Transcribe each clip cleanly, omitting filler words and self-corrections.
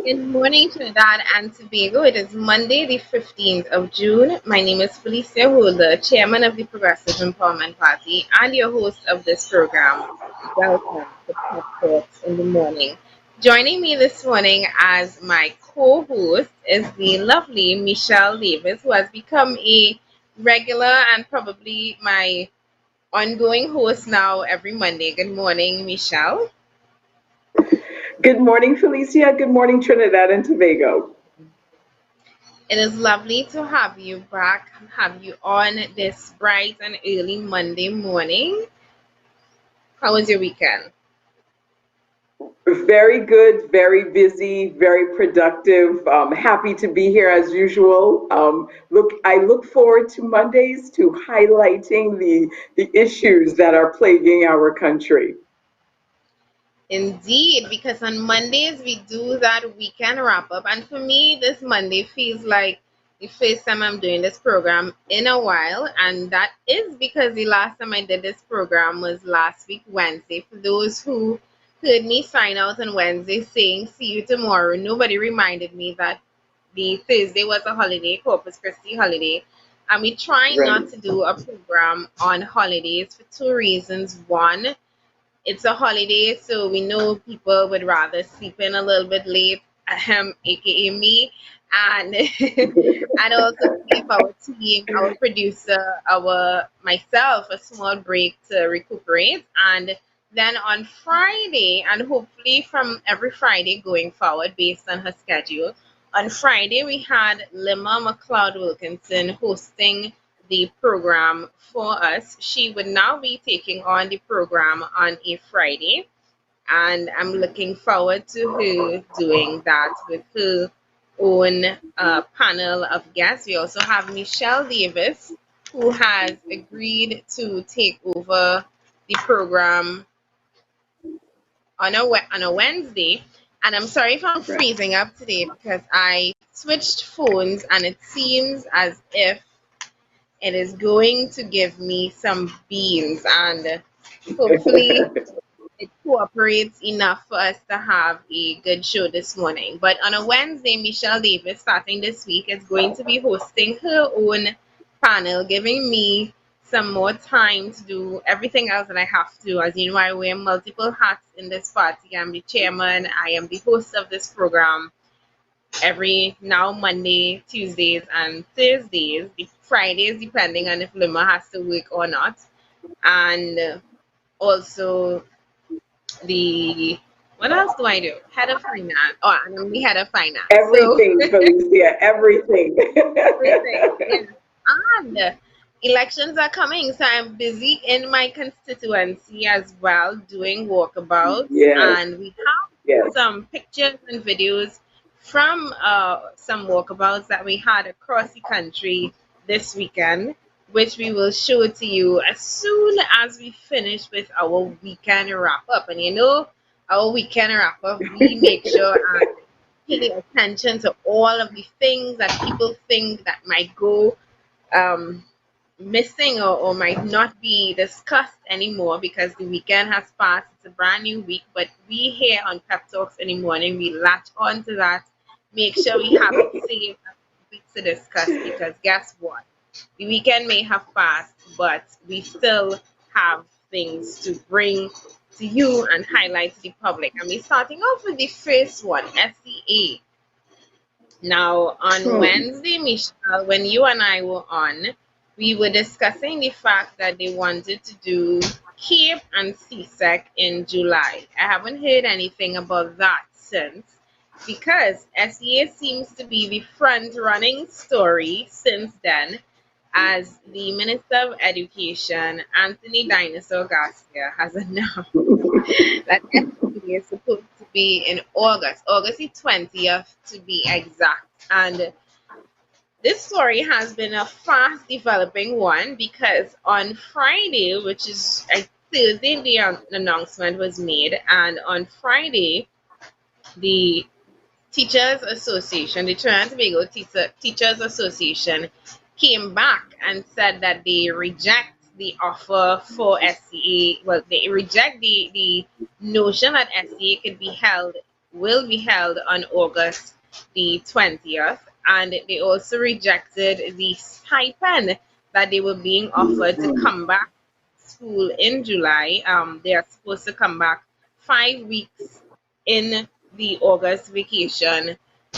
Good morning, Trinidad and Tobago. It is Monday, the 15th of June. My name is Felicia Holder, Chairman of the Progressive Empowerment Party and your host of this program. Welcome to Pep Talks in the Morning. Joining me this morning as my co-host is the lovely Michelle Davis, who has become a regular and probably my ongoing host now every Monday. Good morning, Michelle. Good morning, Felicia. Good morning, Trinidad and Tobago. It is lovely to have you back, have you on this bright and early Monday morning. How was your weekend? Very good, very busy, very productive. Happy to be here as usual. I look forward to Mondays to highlighting the issues that are plaguing our country. Indeed, because on Mondays we do that weekend wrap up. And for me, this Monday feels like the first time I'm doing this program in a while. And that is because the last time I did this program was last week, Wednesday. For those who heard me sign out on Wednesday saying, see you tomorrow, nobody reminded me that the Thursday was a holiday, Corpus Christi holiday. And we try Right. not to do a program on holidays for two reasons. One, it's a holiday, so we know people would rather sleep in a little bit late, aka me, and and also give our team, our producer, our myself a small break to recuperate. And then on Friday, and hopefully from every Friday going forward, based on her schedule, on Friday we had Lima McLeod Wilkinson hosting the program for us. She would now be taking on the program on a Friday, and I'm looking forward to her doing that with her own panel of guests. We also have Michelle Davis, who has agreed to take over the program on a Wednesday. And I'm sorry if I'm Right. freezing up today because I switched phones and it seems as if it is going to give me some beans, and hopefully it cooperates enough for us to have a good show this morning. But on a Wednesday, Michelle Davis, starting this week, is going to be hosting her own panel, giving me some more time to do everything else that I have to. As you know, I wear multiple hats in this party. I'm the chairman, I am the host of this program every now Monday, Tuesdays, and Thursdays, the Fridays, depending on if Lima has to work or not. And also the what else do I do? Head of finance. Oh, and I'm the head of finance. So Everything, Felicia, everything. everything. Yes. And elections are coming, so I'm busy in my constituency as well, doing walkabouts, Yes, and we have yes. some pictures and videos from some walkabouts that we had across the country this weekend, which we will show to you as soon as we finish with our weekend wrap up. And you know, our weekend wrap up, we make sure and pay attention to all of the things that people think that might go um, missing or might not be discussed anymore because the weekend has passed. It's a brand new week, but we here on Pep Talks in the morning, we latch on to that, make sure we have it saved to discuss because guess what? The weekend may have passed, but we still have things to bring to you and highlight to the public. And we're starting off with the first one, SCA. Now, on Hmm. Wednesday, Michelle, when you and I were on, we were discussing the fact that they wanted to do Cape and CSEC in July. I haven't heard anything about that since because SEA seems to be the front running story since then, as the Minister of Education, Anthony Dinosaur Garcia, has announced that SEA is supposed to be in August, August the 20th to be exact. And this story has been a fast developing one because on Friday, which is I Thursday, the announcement was made, and on Friday, the Teachers Association, the Trinidad and Tobago Teachers Association, came back and said that they reject the offer for SCA. Well, they reject the notion that SCA could be held, will be held on August the 20th, and they also rejected the stipend that they were being offered to Mhm. come back to school in July. They are supposed to come back 5 weeks in the August vacation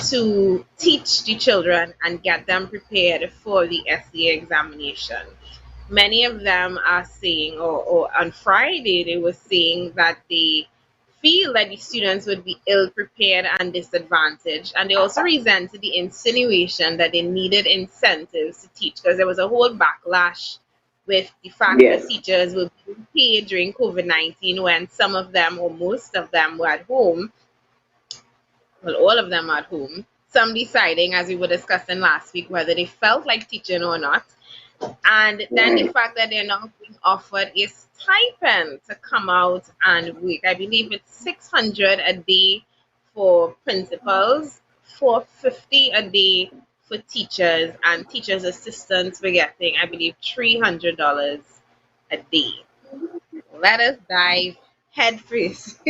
to teach the children and get them prepared for the SCA examination. Many of them are saying, or on Friday, they were saying that they feel that the students would be ill prepared and disadvantaged. And they also resented the insinuation that they needed incentives to teach because there was a whole backlash with the fact that Yes. teachers were being paid during COVID 19 when some of them or most of them were at home, well, all of them at home, some deciding, as we were discussing last week, whether they felt like teaching or not. And then the Right. fact that they're now being offered a stipend to come out and work. I believe it's 600 a day for principals, 450 a day for teachers, and teachers' assistants were getting, I believe, $300 a day. Let us dive headfirst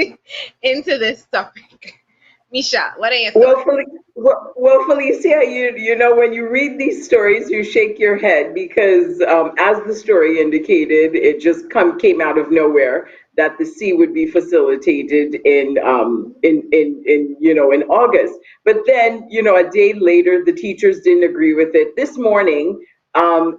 into this topic. Misha, what are your thoughts? Felicia, you know, when you read these stories, you shake your head because, as the story indicated, it just came out of nowhere that the C would be facilitated in in August. But then, you know, a day later, the teachers didn't agree with it. This morning,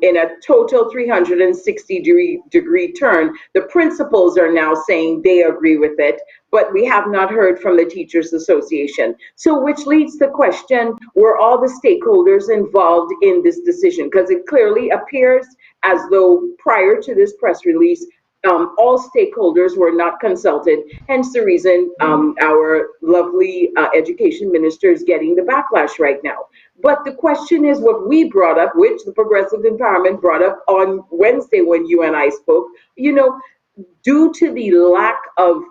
in a total 360 degree turn, the principals are now saying they agree with it, but we have not heard from the Teachers Association. So, which leads the question, were all the stakeholders involved in this decision? Because it clearly appears as though prior to this press release, all stakeholders were not consulted, hence the reason our lovely education minister is getting the backlash right now. But the question is what we brought up, which the Progressive Empowerment brought up on Wednesday when you and I spoke, you know, due to the lack of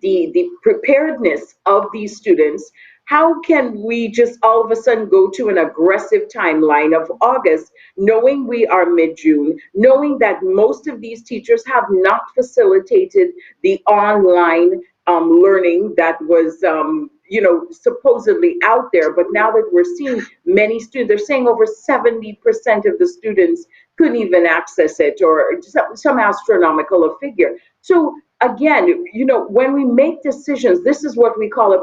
the preparedness of these students, how can we just all of a sudden go to an aggressive timeline of August, knowing we are mid-June, knowing that most of these teachers have not facilitated the online learning that was supposedly out there, but now that we're seeing many students, they're saying over 70% of the students couldn't even access it, or some astronomical figure. So again, you know, when we make decisions, this is what we call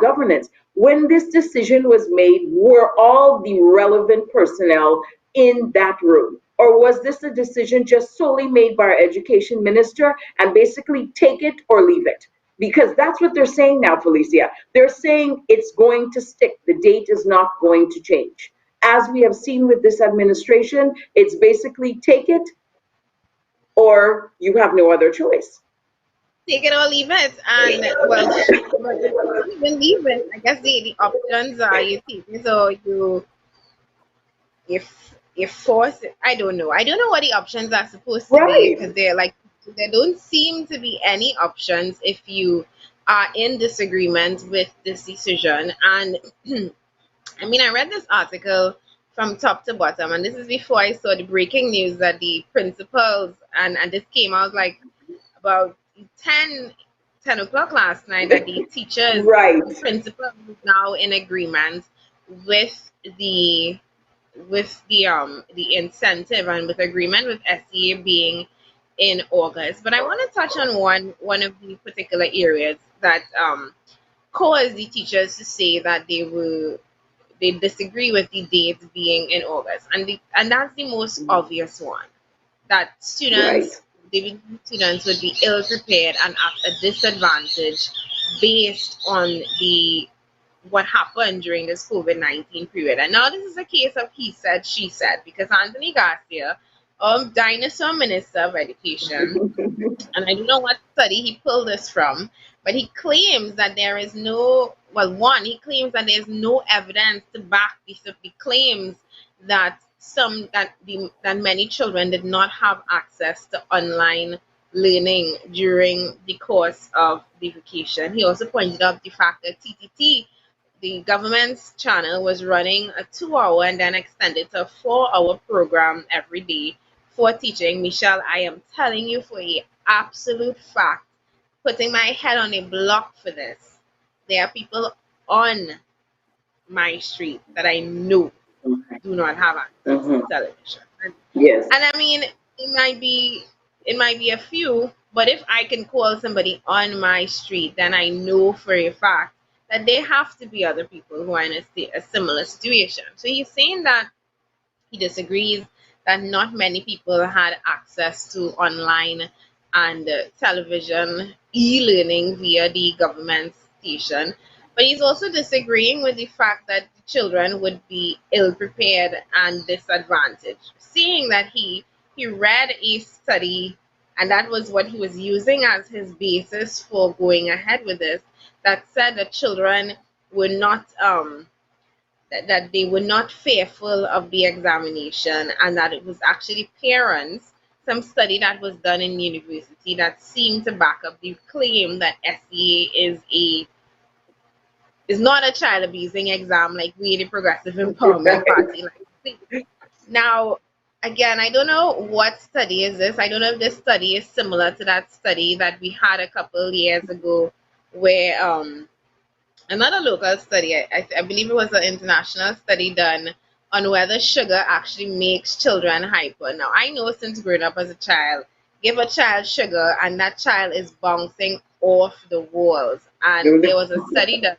governance. When this decision was made, were all the relevant personnel in that room? Or was this a decision just solely made by our education minister and basically take it or leave it? Because that's what they're saying now, Felicia. They're saying it's going to stick. The date is not going to change. As we have seen with this administration, it's basically take it or you have no other choice. Take it or leave it. And well, but you can't even leave it. I guess the options are you take it or if force it. I don't know what the options are supposed to be Right. because they're like there don't seem to be any options if you are in disagreement with this decision. And I mean, I read this article from top to bottom, and this is before I saw the breaking news that the principals, and this came out like about 10 o'clock last night, that the teachers, Right. the principal is now in agreement with the the incentive and with agreement with SEA being in August. But I want to touch on one of the particular areas that caused the teachers to say that they disagree with the dates being in August, and that's the most obvious one, that Right. students would be ill prepared and at a disadvantage based on the what happened during this COVID-19 period. And now this is a case of he said, she said, because Anthony Garcia, dinosaur minister of education, and I don't know what study he pulled this from, but he claims that there is no, well, one, he claims that there's no evidence to back the claims that that many children did not have access to online learning during the course of the vacation. He also pointed out the fact that TTT, the government's channel, was running a 2 hour and then extended to a 4 hour program every day for teaching. Michelle, I am telling you for a absolute fact, putting my head on a block for this. There are people on my street that I know do not have access to Mm-hmm. television. Yes. And I mean, it might be a few, but if I can call somebody on my street, then I know for a fact that there have to be other people who are in a similar situation. So he's saying that he disagrees that not many people had access to online and television e-learning via the government station. But he's also disagreeing with the fact that the children would be ill prepared and disadvantaged, seeing that he read a study, and that was what he was using as his basis for going ahead with this, that said that children were not that they were not fearful of the examination, and that it was actually parents, some study that was done in university, that seemed to back up the claim that SEA is not a child abusing exam like we the Progressive Empowerment Party like to say. Now, again, I don't know what study is this. I don't know if this study is similar to that study that we had a couple years ago, where another local study, I believe it was an international study done on whether sugar actually makes children hyper. Now, I know since growing up as a child, give a child sugar and that child is bouncing off the walls. And there was a study that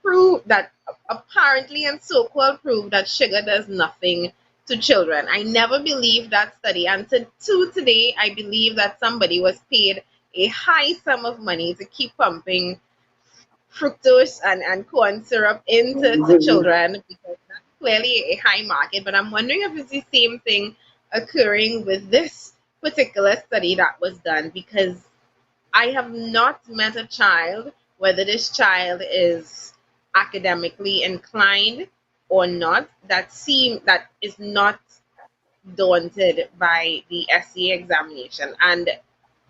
proved that apparently and so-called proved that sugar does nothing to children. I never believed that study, and to today, I believe that somebody was paid a high sum of money to keep pumping fructose and corn syrup into to children, because that's clearly a high market. But I'm wondering if it's the same thing occurring with this particular study that was done, because I have not met a child, whether this child is academically inclined or not, that is not daunted by the SCA examination. And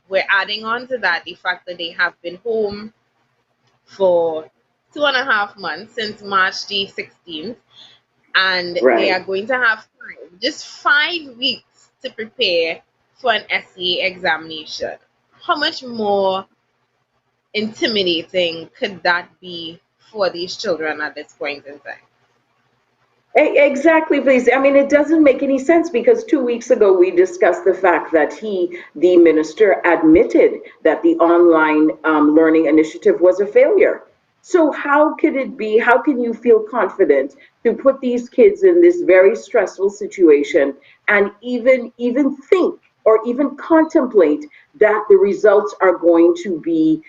we're adding on to that the fact that they have been home for 2.5 months since March the 16th, and they Right. are going to have just 5 weeks to prepare for an SCA examination. How much more intimidating could that be for these children at this point in time? Exactly, please. I mean, it doesn't make any sense because 2 weeks ago we discussed the fact that the minister, admitted that the online learning initiative was a failure. So how could it be? How can you feel confident to put these kids in this very stressful situation and even think or even contemplate that the results are going to be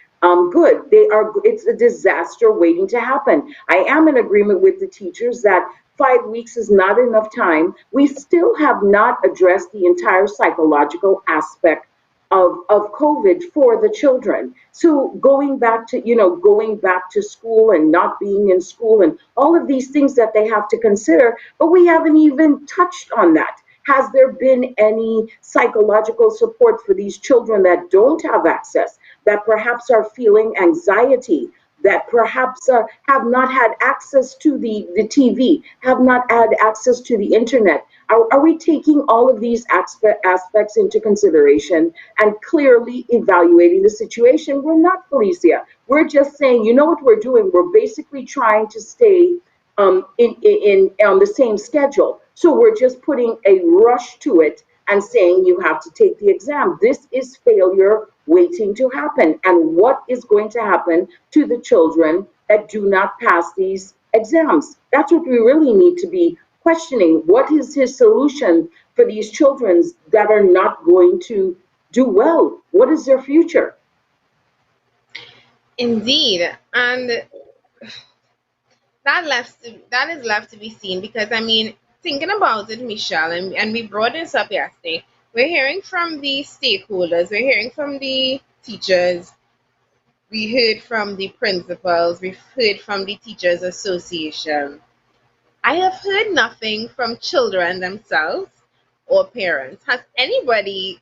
good? They are. It's a disaster waiting to happen. I am in agreement with the teachers that 5 weeks is not enough time. We still have not addressed the entire psychological aspect of COVID for the children. So going back to school and not being in school and all of these things that they have to consider, but we haven't even touched on that. Has there been any psychological support for these children that don't have access, that perhaps are feeling anxiety, that perhaps have not had access to the TV, have not had access to the internet? Are we taking all of these aspects into consideration and clearly evaluating the situation? We're not, Felicia. We're just saying, you know what we're doing? We're basically trying to stay on the same schedule. So we're just putting a rush to it and saying you have to take the exam. This is failure waiting to happen. And what is going to happen to the children that do not pass these exams? That's what we really need to be questioning. What is his solution for these children that are not going to do well? What is their future? Indeed, and that is left to be seen, because I mean, thinking about it, Michelle, and we brought this up yesterday. We're hearing from the stakeholders, we're hearing from the teachers, we heard from the principals, we've heard from the teachers association. I have heard nothing from children themselves or parents. Has anybody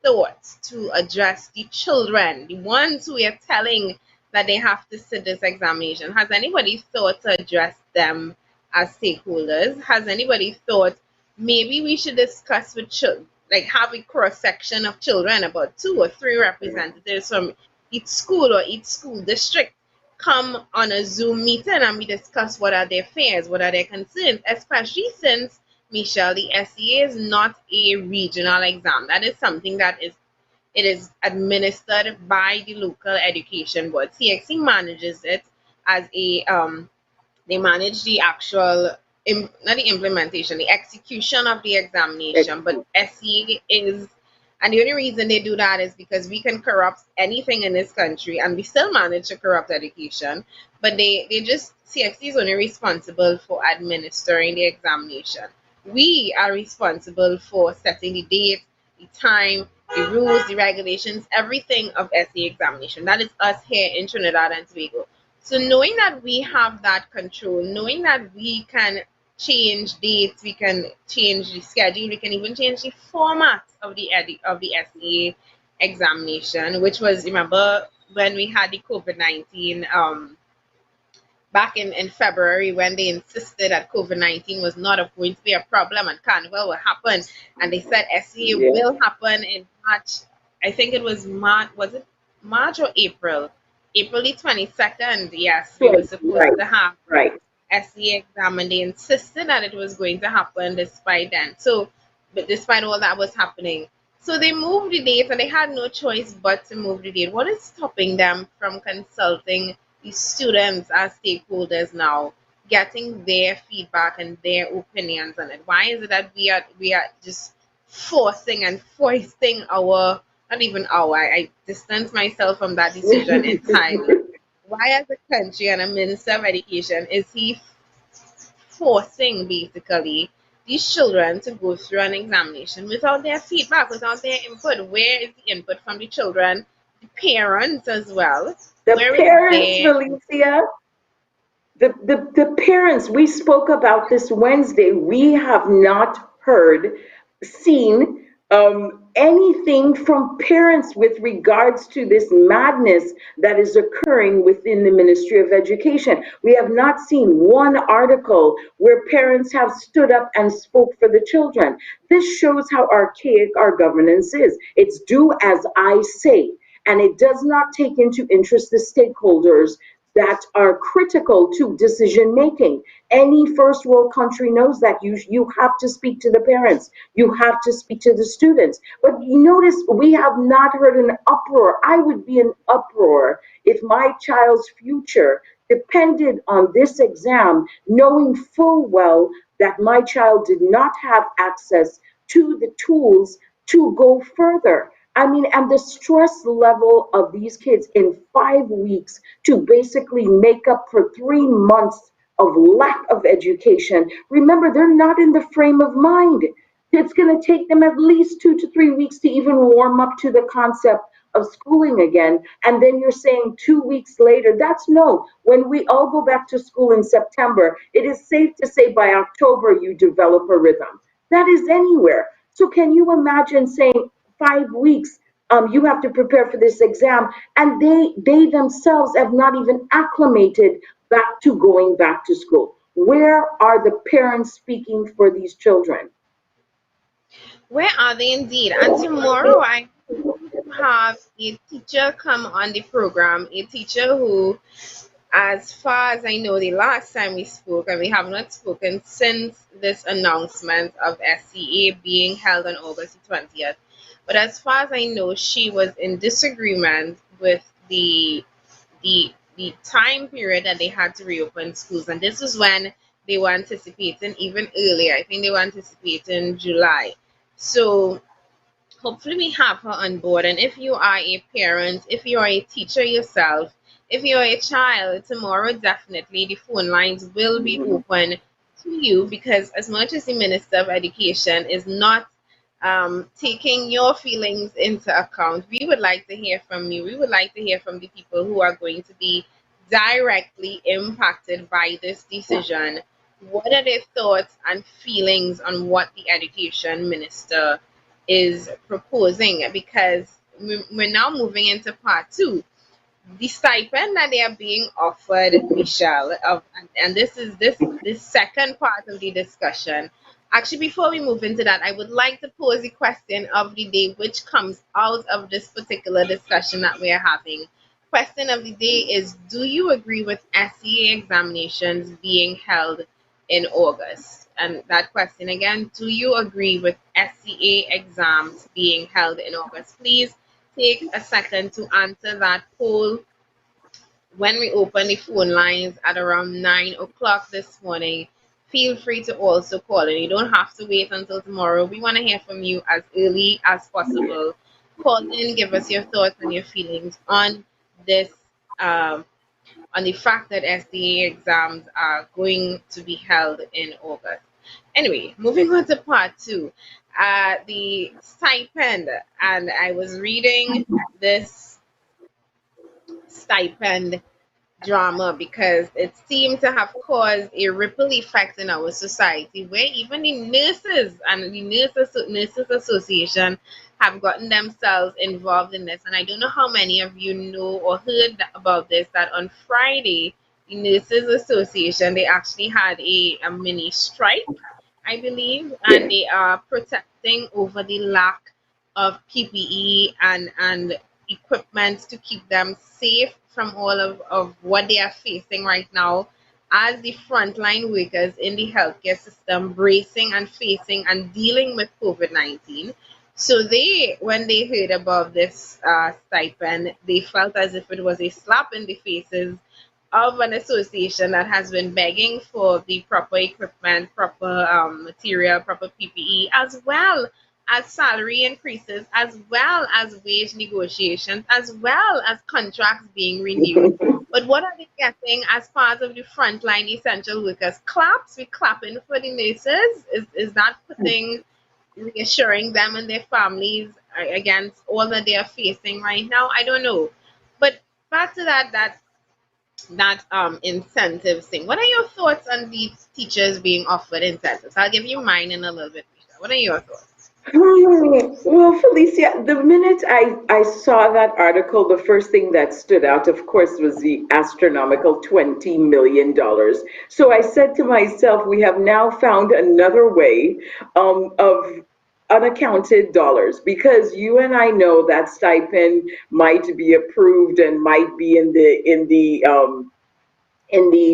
thought to address the children, the ones who are telling that they have to sit this examination? Has anybody thought to address them as stakeholders? Has anybody thought maybe we should discuss with children, like have a cross section of children, about 2 or 3 representatives from each school or each school district come on a Zoom meeting and we discuss what are their fears, what are their concerns, especially since, Michelle, the SEA is not a regional exam. That is something that it is administered by the local education board. CXC manages it as a they manage the actual not the implementation, the execution of the examination. But SEA is, and the only reason they do that is because we can corrupt anything in this country and we still manage to corrupt education. But they just, CXC is only responsible for administering the examination. We are responsible for setting the date, the time, the rules, the regulations, everything of SEA examination. That is us here in Trinidad and Tobago. So knowing that we have that control, knowing that we can change dates, we can change the schedule, we can even change the format of the SEA examination, which was, remember when we had the COVID-19 back in February, when they insisted that COVID-19 was not going to be a problem and Carnival will happen, and they said SEA will happen in March. I think it was March, was it March or April? April the 22nd, yes, we were supposed to have SEA exam, and they insisted that it was going to happen despite then. So, but despite all that was happening. So they moved the date and they had no choice but to move the date. What is stopping them from consulting the students as stakeholders now, getting their feedback and their opinions on it? Why is it that we are just forcing and foisting our, not even our, I distance myself from that decision entirely. Why as a country and a minister of education is he forcing basically these children to go through an examination without their feedback, without their input? Where is the input from the children, the parents as well? The Where parents, Felicia, the parents, we spoke about this Wednesday. We have not heard, seen anything from parents with regards to this madness that is occurring within the Ministry of Education. We have not seen one article where parents have stood up and spoke for the children. This shows how archaic our governance is. It's do as I say, and it does not take into interest the stakeholders that are critical to decision making. Any first world country knows that you have to speak to the parents, you have to speak to the students. But you notice we have not heard an uproar. I would be an uproar if my child's future depended on this exam, knowing full well that my child did not have access to the tools to go further. I mean, and the stress level of these kids in 5 weeks to basically make up for 3 months of lack of education. Remember, they're not in the frame of mind. It's going to take them at least 2 to 3 weeks to even warm up to the concept of schooling again. And then you're saying 2 weeks later, that's no. When we all go back to school in September, it is safe to say by October you develop a rhythm. That is anywhere. So can you imagine saying 5 weeks, you have to prepare for this exam, and they themselves have not even acclimated back to going back to school? Where are the parents speaking for these children? Where are they indeed? And tomorrow I have a teacher come on the program, a teacher who, as far as I know, the last time we spoke, and we have not spoken since this announcement of SEA being held on August the 20th. But as far as I know, she was in disagreement with the time period that they had to reopen schools. And this was when they were anticipating even earlier. I think they were anticipating July. So hopefully we have her on board. And if you are a parent, if you are a teacher yourself, if you're a child, tomorrow definitely the phone lines will be open to you, because as much as the Minister of Education is not taking your feelings into account, we would like to hear from you. We would like to hear from the people who are going to be directly impacted by this decision. what are their thoughts and feelings on what the education minister is proposing? Because we're now moving into part two, the stipend that they are being offered, Michelle, and this second part of the discussion. Actually, before we move into that, I would like to pose the question of the day, which comes out of this particular discussion that we are having. Question of the day is: do you agree with SEA examinations being held in August? And that question again: do you agree with SEA exams being held in August? Please take a second to answer that poll when we open the phone lines at around 9 o'clock this morning. Feel free to also call in. You don't have to wait until tomorrow. We want to hear from you as early as possible. Call in, give us your thoughts and your feelings on this, um, on the fact that SDA exams are going to be held in August. Anyway, moving on to part two, the stipend. And I was reading this stipend drama because it seemed to have caused a ripple effect in our society where even the nurses and the nurses association have gotten themselves involved in this. And I don't know how many of you know or heard about this, that on Friday the nurses association, they actually had a mini strike, I believe, and Yeah. they are protesting over the lack of PPE and equipment to keep them safe from all of what they are facing right now as the frontline workers in the healthcare system, bracing and facing and dealing with COVID-19. So they, when they heard about this stipend, they felt as if it was a slap in the faces of an association that has been begging for the proper equipment, proper material, proper PPE, as well as salary increases, as well as wage negotiations, as well as contracts being renewed. But what are they getting as part of the frontline essential workers? Claps? We clapping for the nurses? Is that putting, reassuring them and their families against all that they are facing right now? I don't know. But back to that incentives thing. What are your thoughts on these teachers being offered incentives? I'll give you mine in a little bit, Misha. What are your thoughts? Well, Felicia, the minute I saw that article, the first thing that stood out, of course, was the astronomical $20 million. So I said to myself, we have now found another way of unaccounted dollars, because you and I know that stipend might be approved and might be in the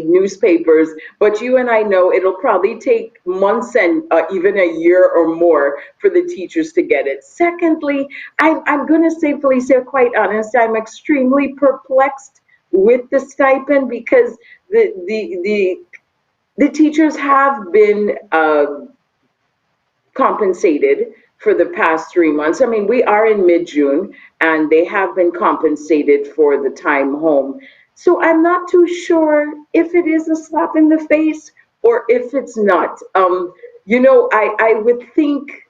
newspapers, but you and I know it'll probably take months and even a year or more for the teachers to get it. Secondly, I'm going to say, Felicia, quite honest, I'm extremely perplexed with the stipend, because the teachers have been compensated for the past 3 months. I mean, we are in mid-June and they have been compensated for the time home. So I'm not too sure if it is a slap in the face or if it's not. I would think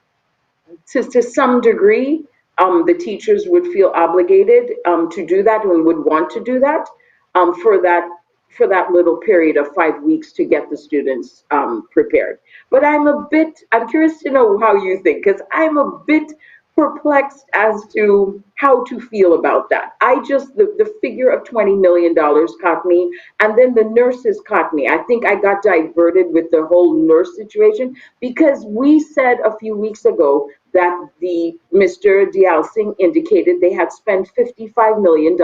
to some degree, the teachers would feel obligated to do that and would want to do that for that little period of 5 weeks to get the students prepared. But I'm curious to know how you think, because I'm a bit perplexed as to how to feel about that. The figure of $20 million caught me, and then the nurses caught me. I think I got diverted with the whole nurse situation, because we said a few weeks ago that the Mr. Dialsing indicated they had spent $55 million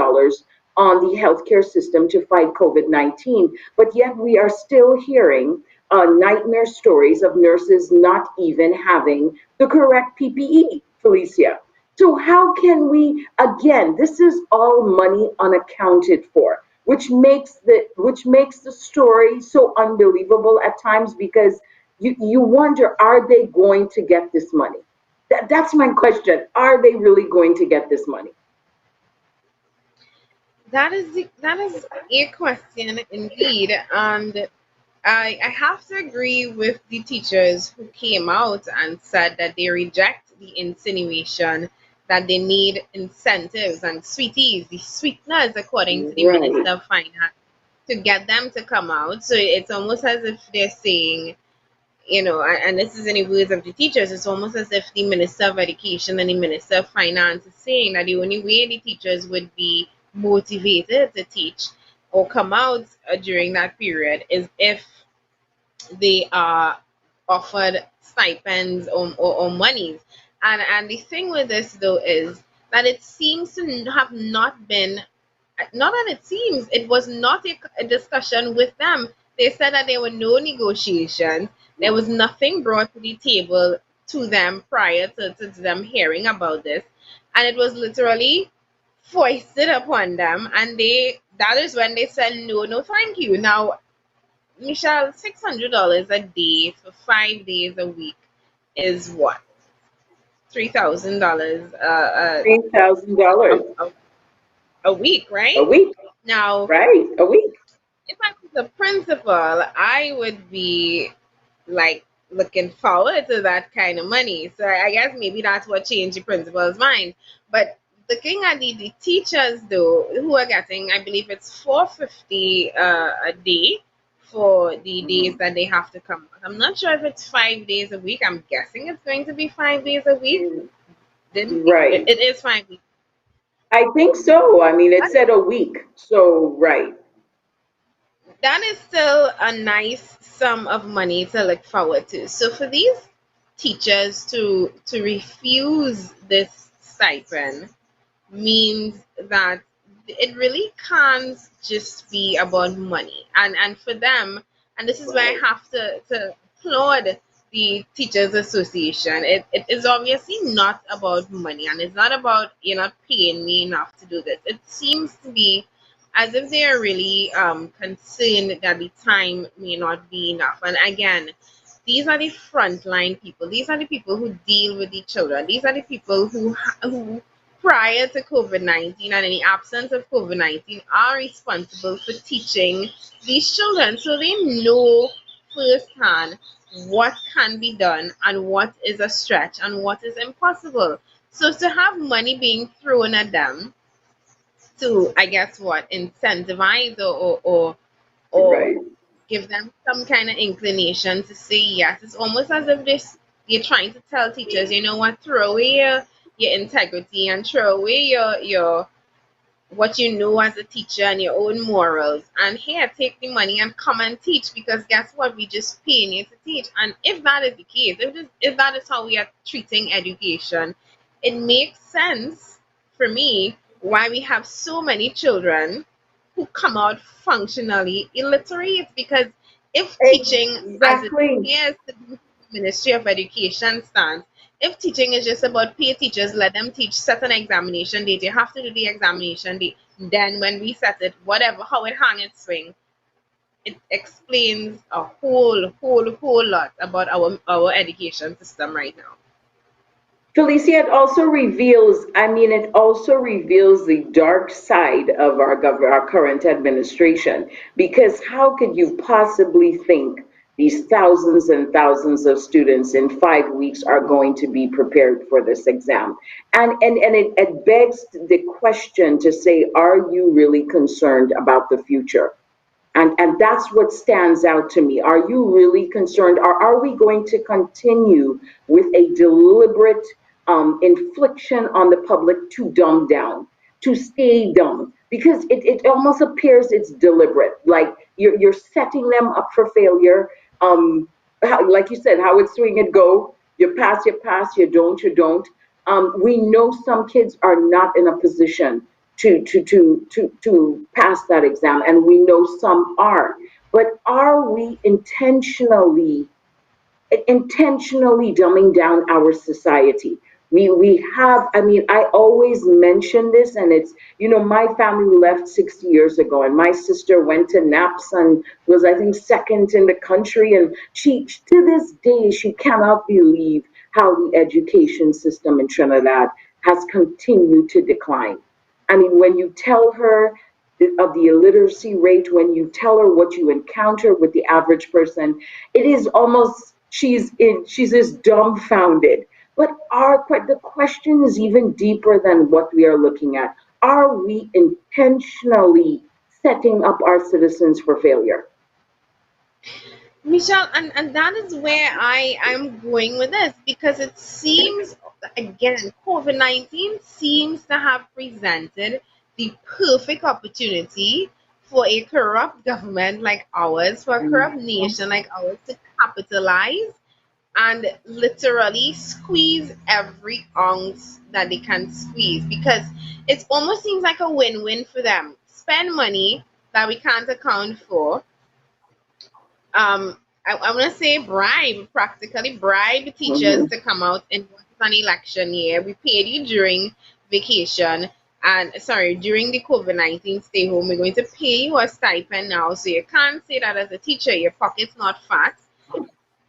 on the healthcare system to fight COVID-19. But yet we are still hearing nightmare stories of nurses not even having the correct PPE, Felicia. So how can we, again, this is all money unaccounted for, which makes the story so unbelievable at times, because you wonder, are they going to get this money? That's my question. Are they really going to get this money? That is a question indeed, and I have to agree with the teachers who came out and said that they reject the insinuation that they need incentives and sweeties, the sweeteners, according to the Right. Minister of Finance, to get them to come out. So it's almost as if they're saying, and this is in the words of the teachers, it's almost as if the Minister of Education and the Minister of Finance is saying that the only way the teachers would be motivated to teach or come out during that period is if they are offered stipends or monies. And the thing with this though is that it seems to have not been, not that it seems, it was not a discussion with them. They said that there were no negotiations. There was nothing brought to the table to them prior to them hearing about this. And it was literally foisted upon them. And that is when they said, no, no, thank you. Now, Michelle, $600 a day for 5 days a week is what? $3,000 $3,000 a week, a right? week, Now, right? A week. if I was a principal, I would be like looking forward to that kind of money. So I guess maybe that's what changed the principal's mind. But looking at the teachers though, who are getting, I believe it's 450 a day for the days that they have to come out. I'm not sure if it's 5 days a week. I'm guessing it's going to be 5 days a week. Mm, Then right. it is 5 weeks. I think so. I mean, it said a week. So, right. That is still a nice sum of money to look forward to. So for these teachers to refuse this stipend means that it really can't just be about money. And for them, and this is where I Right. have to applaud the Teachers Association. It is obviously not about money, and it's not about you're not paying me enough to do this. It seems to be as if they are really concerned that the time may not be enough. And again, these are the frontline people. These are the people who deal with the children. These are the people who prior to COVID-19 and in the absence of COVID-19 are responsible for teaching these children. So they know firsthand what can be done and what is a stretch and what is impossible. So to have money being thrown at them to, I guess, what, incentivize or Right. give them some kind of inclination to say yes. It's almost as if you're trying to tell teachers, you know what, throw away your integrity and throw away your what you know as a teacher and your own morals. And here, take the money and come and teach because guess what? We just paying you to teach. And if that is the case, if that is how we are treating education, it makes sense for me why we have so many children who come out functionally illiterate because if teaching as it Exactly. appears to be the Ministry of Education stance, if teaching is just about pay teachers, let them teach, set an examination date, you have to do the examination date, then when we set it, whatever, how it hang its swing, it explains a whole lot about our education system right now. Felicia, it also reveals the dark side of our current administration. Because how could you possibly think these thousands and thousands of students in 5 weeks are going to be prepared for this exam? And it begs the question to say, are you really concerned about the future? And that's what stands out to me. Are you really concerned? Are we going to continue with a deliberate infliction on the public to dumb down, to stay dumb? Because it almost appears it's deliberate. Like you're setting them up for failure. Like you said, how it's swing and go. You pass, you don't. We know some kids are not in a position to pass that exam, and we know some are. But are we intentionally dumbing down our society? We have, I always mention this, and it's, my family left 60 years ago, and my sister went to NAPS and was, I think, second in the country. And she, to this day, she cannot believe how the education system in Trinidad has continued to decline. I mean, when you tell her of the illiteracy rate, when you tell her what you encounter with the average person, it is almost she's just dumbfounded. But the question is even deeper than what we are looking at. Are we intentionally setting up our citizens for failure. Michelle, and that is where I'm going with this because it seems, again, COVID-19 seems to have presented the perfect opportunity for a corrupt government like ours, for a corrupt Mhm. nation like ours to capitalize and literally squeeze every ounce that they can squeeze because it almost seems like a win-win for them. Spend money that we can't account for. I want to say bribe, practically bribe teachers Mhm. to come out and once it's an election year. We paid you during vacation and sorry, during the COVID-19 stay home. We're going to pay you a stipend now. So you can't say that as a teacher, your pocket's not fat.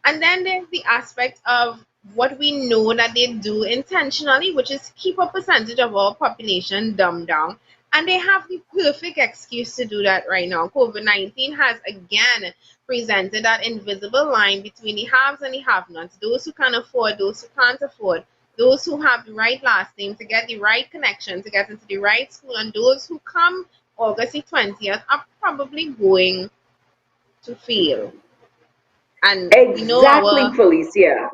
And then there's the aspect of what we know that they do intentionally, which is keep a percentage of our population dumbed down. And they have the perfect excuse to do that right now. COVID 19 has again presented that invisible line between the haves and the have nots, those who can afford, those who can't afford, those who have the right last name to get the right connection, to get into the right school, and those who come August the 20th are probably going to fail. And Exactly, Felicia.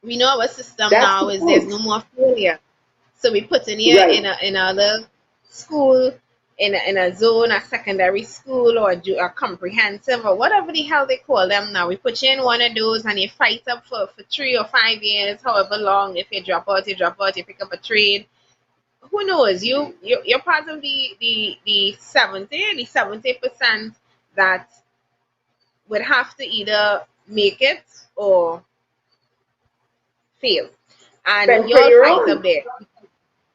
we know our system That's the now is there's point. no more failure. So we put in here Right. in a little school, in a zone, a secondary school or a comprehensive or whatever the hell they call them now. We put you in one of those and you fight up for 3 or 5 years, however long. If you drop out, you drop out, you pick up a trade. Who knows? You're part of the 70% that would have to either make it or fail. And Fend for you'll your fight up own. there.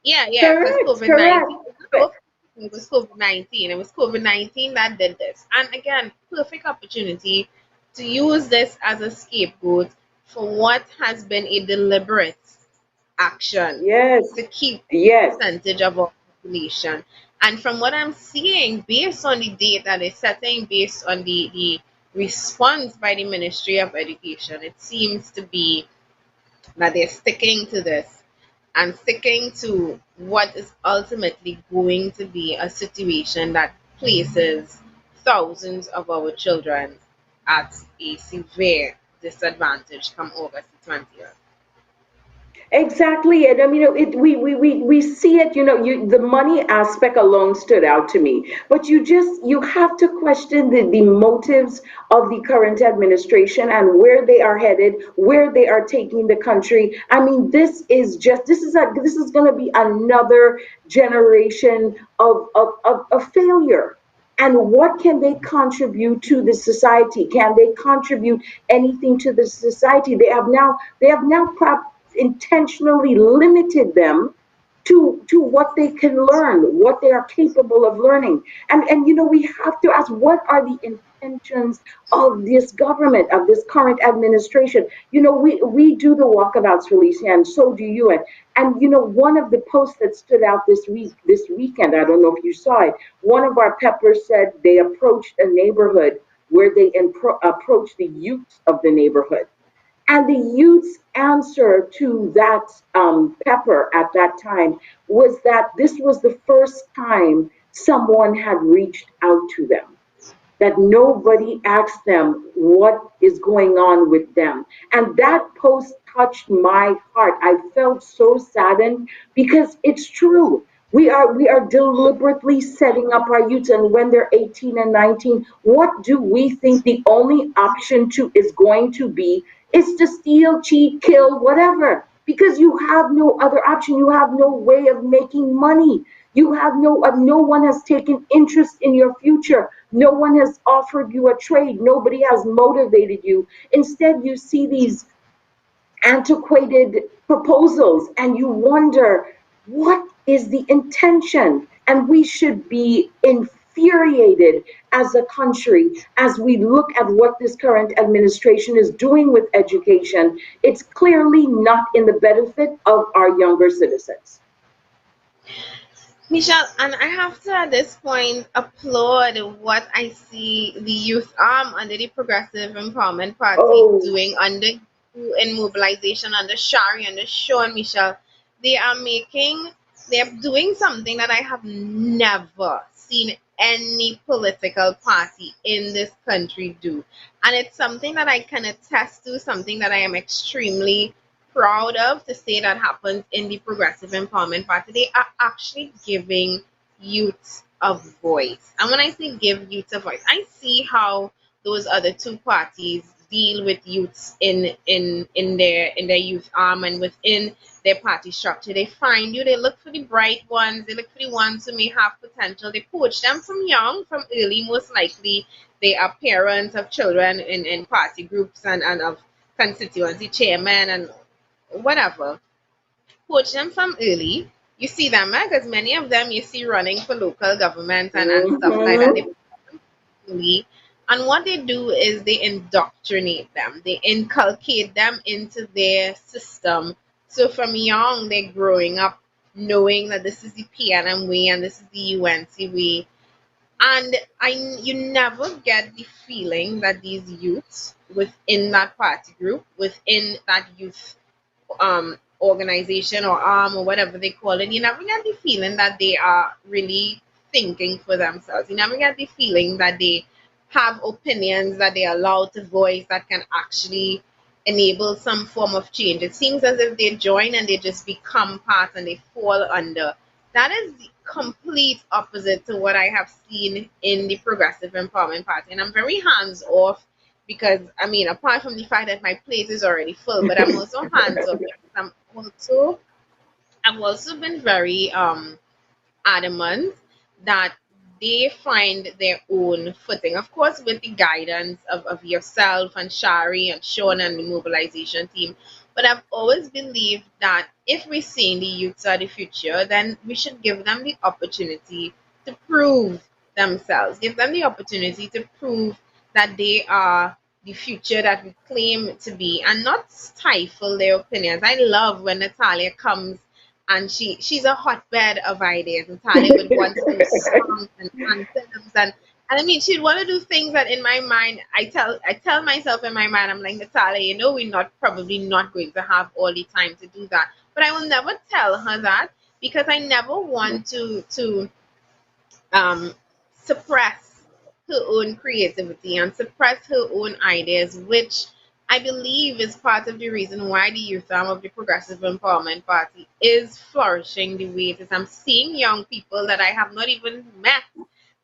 Yeah, because Correct, COVID correct. 19, But it was COVID 19. It was COVID 19 that did this. And again, perfect opportunity to use this as a scapegoat for what has been a deliberate action yes, to keep yes. percentage of our population. And from what I'm seeing, based on the data that is setting, based on the response by the Ministry of Education, it seems to be that they're sticking to this and sticking to what is ultimately going to be a situation that places thousands of our children at a severe disadvantage come August the 20th. Exactly. And I mean, we see it, the money aspect alone stood out to me. But you have to question the motives of the current administration and where they are headed, where they are taking the country. I mean, this is going to be another generation of failure. And what can they contribute to the society? Can they contribute anything to the society? They have now intentionally limited them to what they can learn, what they are capable of learning. And we have to ask, what are the intentions of this government, of this current administration? We do the walkabouts, Felicia, and so do you. And one of the posts that stood out this weekend, I don't know if you saw it, one of our peppers said they approached a neighborhood where they approached the youth of the neighborhood, and the youth's answer to that pepper at that time was that this was the first time someone had reached out to them, that nobody asked them what is going on with them. And that post touched my heart. I felt so saddened because it's true. We are deliberately setting up our youth, and when they're 18 and 19, what do we think the only option to is going to be is to steal, cheat, kill, whatever, because you have no other option. You have no way of making money. You have no one has taken interest in your future. No one has offered you a trade. Nobody has motivated you. Instead, you see these antiquated proposals and you wonder, what is the intention? And we should be infuriated as a country as we look at what this current administration is doing with education. It's clearly not in the benefit of our younger citizens. Michelle, and I have to at this point applaud what I see the youth arm under the Progressive Empowerment Party Oh, doing under you in mobilization under Shari, under Sean Michelle. They are doing something that I have never seen any political party in this country do. And it's something that I can attest to, something that I am extremely proud of to say that happens in the Progressive Empowerment Party. They are actually giving youth a voice. And when I say give youth a voice, I see how those other two parties deal with youths in their youth arm and within their party structure. They find you, they look for the bright ones, they look for the ones who may have potential. They poach them from young, from early, most likely. They are parents of children in party groups and of constituency chairmen and whatever. Poach them from early. You see them, because many of them you see running for local government and stuff like that. They Mm-hmm. early. And what they do is they indoctrinate them, they inculcate them into their system. So from young, they're growing up knowing that this is the PNM way and this is the UNC way. And you never get the feeling that these youths within that party group, within that youth organization or arm or whatever they call it, you never get the feeling that they are really thinking for themselves. You never get the feeling that they have opinions that they are allowed to voice that can actually enable some form of change. It seems as if they join and they just become part and they fall under. That is the complete opposite to what I have seen in the Progressive Empowerment Party. And I'm very hands off because, I mean, apart from the fact that my plate is already full, but I'm also hands off because I've also been very adamant that they find their own footing. Of course, with the guidance of yourself and Shari and Sean and the mobilization team. But I've always believed that if we're saying the youths are the future, then we should give them the opportunity to prove themselves, give them the opportunity to prove that they are the future that we claim to be and not stifle their opinions. I love when Natalia comes and she's a hotbed of ideas. Natalia would want to do songs and anthems and I mean she'd want to do things that in my mind I tell myself in my mind, I'm like, Natalia, we're not probably not going to have all the time to do that. But I will never tell her that because I never want to um, suppress her own creativity and suppress her own ideas, which I believe is part of the reason why the youth arm of the Progressive Empowerment Party is flourishing the way it is. I'm seeing young people that I have not even met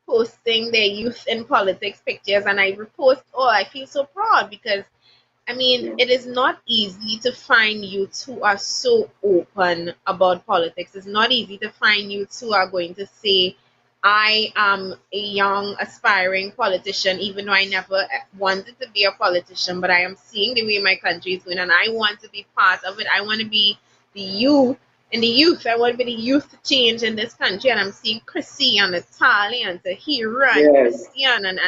posting their youth in politics pictures, and I repost all. I feel so proud because I mean, Yeah. it is not easy to find youths who are so open about politics. It's not easy to find youths who are going to say, I am a young, aspiring politician, even though I never wanted to be a politician, but I am seeing the way my country is going and I want to be part of it. I want to be the youth and the youth. I want to be the youth change in this country. And I'm seeing Chrissy and Natalie and Tahira and Yes. Christian and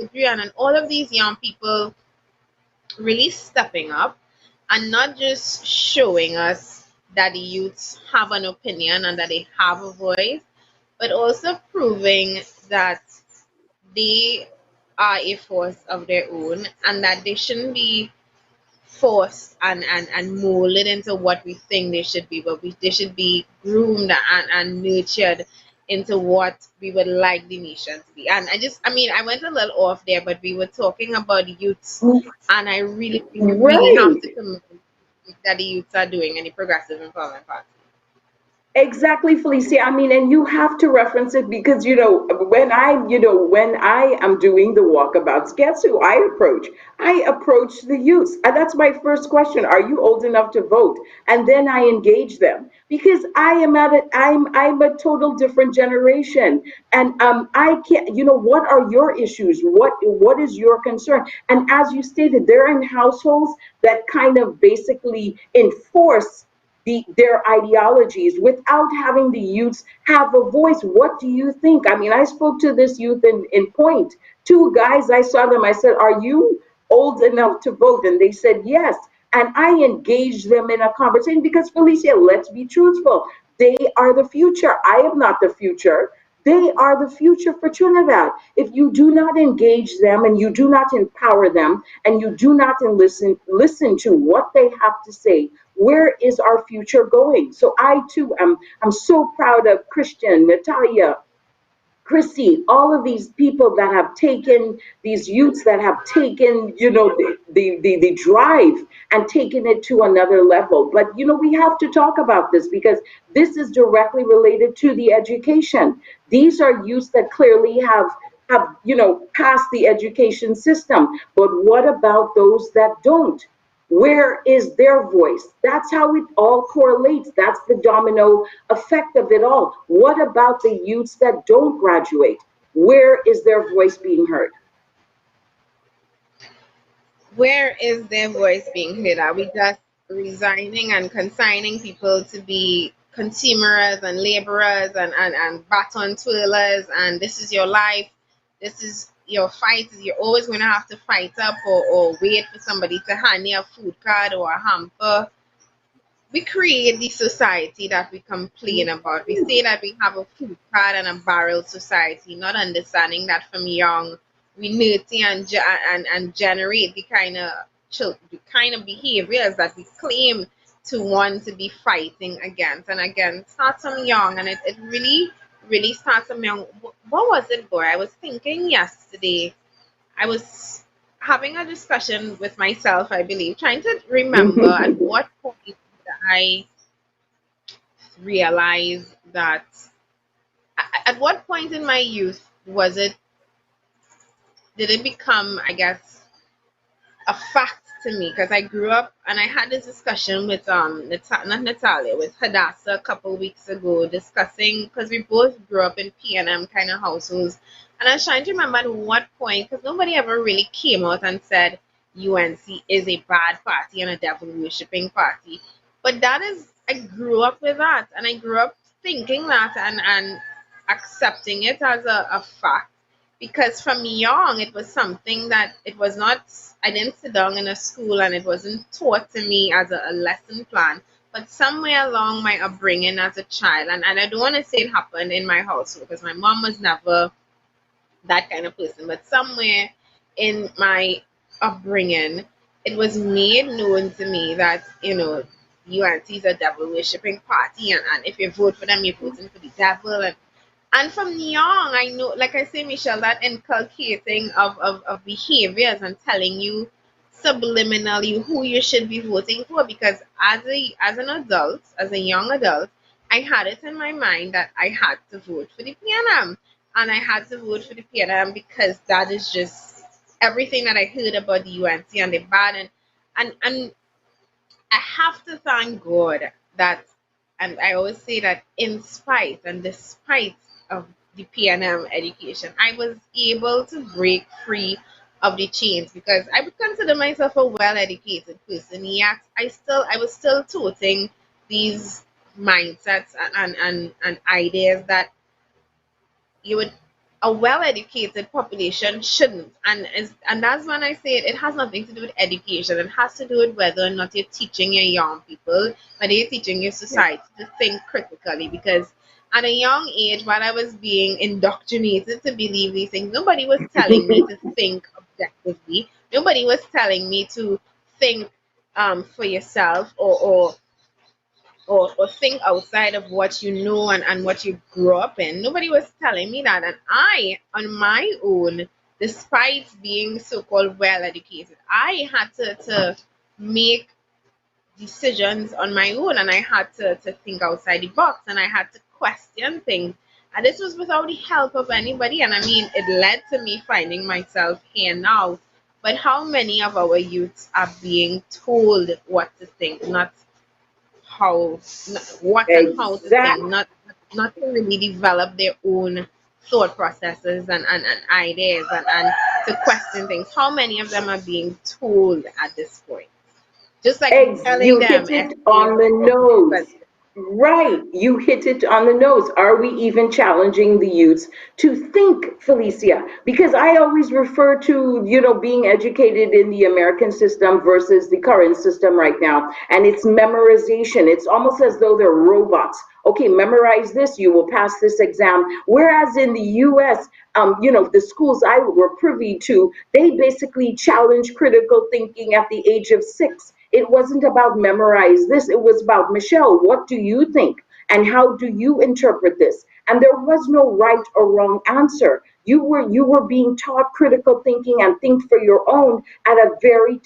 Adrian and all of these young people really stepping up and not just showing us that the youths have an opinion and that they have a voice, but also proving that they are a force of their own and that they shouldn't be forced and molded into what we think they should be, but they should be groomed and nurtured into what we would like the nation to be. And I mean, I went a little off there, but we were talking about youths, and I really, really, really have Right. to commend that the youths are doing in the Progressive Empowerment Party. Exactly, Felicia. I mean, and you have to reference it because, when I am doing the walkabouts, guess who I approach? I approach the youth. And that's my first question. Are you old enough to vote? And then I engage them because I'm a total different generation. And I can't, what are your issues? What is your concern? And as you stated, they're in households that kind of basically enforce their ideologies without having the youths have a voice. What do you think? I mean, I spoke to this youth in Point. Two guys, I saw them. I said, "Are you old enough to vote?" And they said, "Yes." And I engaged them in a conversation because, Felicia, let's be truthful. They are the future. I am not the future. They are the future for Trinidad. If you do not engage them and you do not empower them and you do not listen to what they have to say, where is our future going? So I too am I'm so proud of Christian, Natalia, Chrissy, all of these people that have taken, these youths that have taken, the drive and taken it to another level. But, we have to talk about this because this is directly related to the education. These are youths that clearly have passed the education system. But what about those that don't? Where is their voice? That's how it all correlates. That's the domino effect of it all. What about the youths that don't graduate? Where is their voice being heard? Where is their voice being heard? Are we just resigning and consigning people to be consumers and laborers and baton twirlers, and this is your life, this is your fight, you're always going to have to fight up or wait for somebody to hand you a food card or a hamper? We create the society that we complain about. We say that we have a food card and a barrel society, not understanding that from young we nurture and generate the kind of behaviors that we claim to want to be fighting against. And again, starts from young, and it really starts from young. What was it, boy? I was thinking yesterday. I was having a discussion with myself, I believe, trying to remember at what point I realized that at what point in my youth was it did it become, I guess, a fact to me? Because I grew up and I had this discussion with not Natalia, with Hadassah a couple weeks ago, discussing, because we both grew up in P&M kind of households, and I was trying to remember at what point, because nobody ever really came out and said UNC is a bad party and a devil worshipping party. But that is, I grew up with that, and I grew up thinking that and accepting it as a fact, because from young it was something that it was not, I didn't sit down in a school and it wasn't taught to me as a lesson plan, but somewhere along my upbringing as a child, and I don't want to say it happened in my household because my mom was never that kind of person, but somewhere in my upbringing it was made known to me that UNC is a devil worshipping party, and if you vote for them you're voting for the devil. And from young, I know, like I say, Michelle, that inculcating of behaviors and telling you subliminally who you should be voting for. Because as an adult, as a young adult, I had it in my mind that I had to vote for the PNM. And I had to vote for the PNM because that is just everything that I heard about the UNC and the bad. And I have to thank God that, and I always say that in spite and despite of the PNM education, I was able to break free of the chains, because I would consider myself a well-educated person. Yet I was still toting these mindsets and ideas that you would a well-educated population shouldn't, and that's when I say it has nothing to do with education. It has to do with whether or not you're teaching your young people, whether you're teaching your society to think critically. Because at a young age, while I was being indoctrinated to believe these things, nobody was telling me to think objectively. Nobody was telling me to think for yourself, or think outside of what you know and what you grew up in. Nobody was telling me that. And I, on my own, despite being so called well educated, I had to make decisions on my own, and I had to think outside the box, and I had to question things. And this was without the help of anybody. And I mean, it led to me finding myself here now. But how many of our youths are being told what to think, not how what and how to think, Exactly. not to really develop their own thought processes and ideas, and to question things? How many of them are being told at this point? Just like Eggs, telling you them hit it escape on the from nose. president. Right, you hit it on the nose. Are we even challenging the youths to think, Felicia? Because I always refer to, being educated in the American system versus the current system right now. And it's memorization. It's almost as though they're robots. Okay, memorize this, you will pass this exam. Whereas in the US, the schools I were privy to, they basically challenge critical thinking at the age of 6. It wasn't about memorize this, it was about, Michelle, what do you think? And how do you interpret this? and there was no right or wrong answer. You were being taught critical thinking and think for your own at a very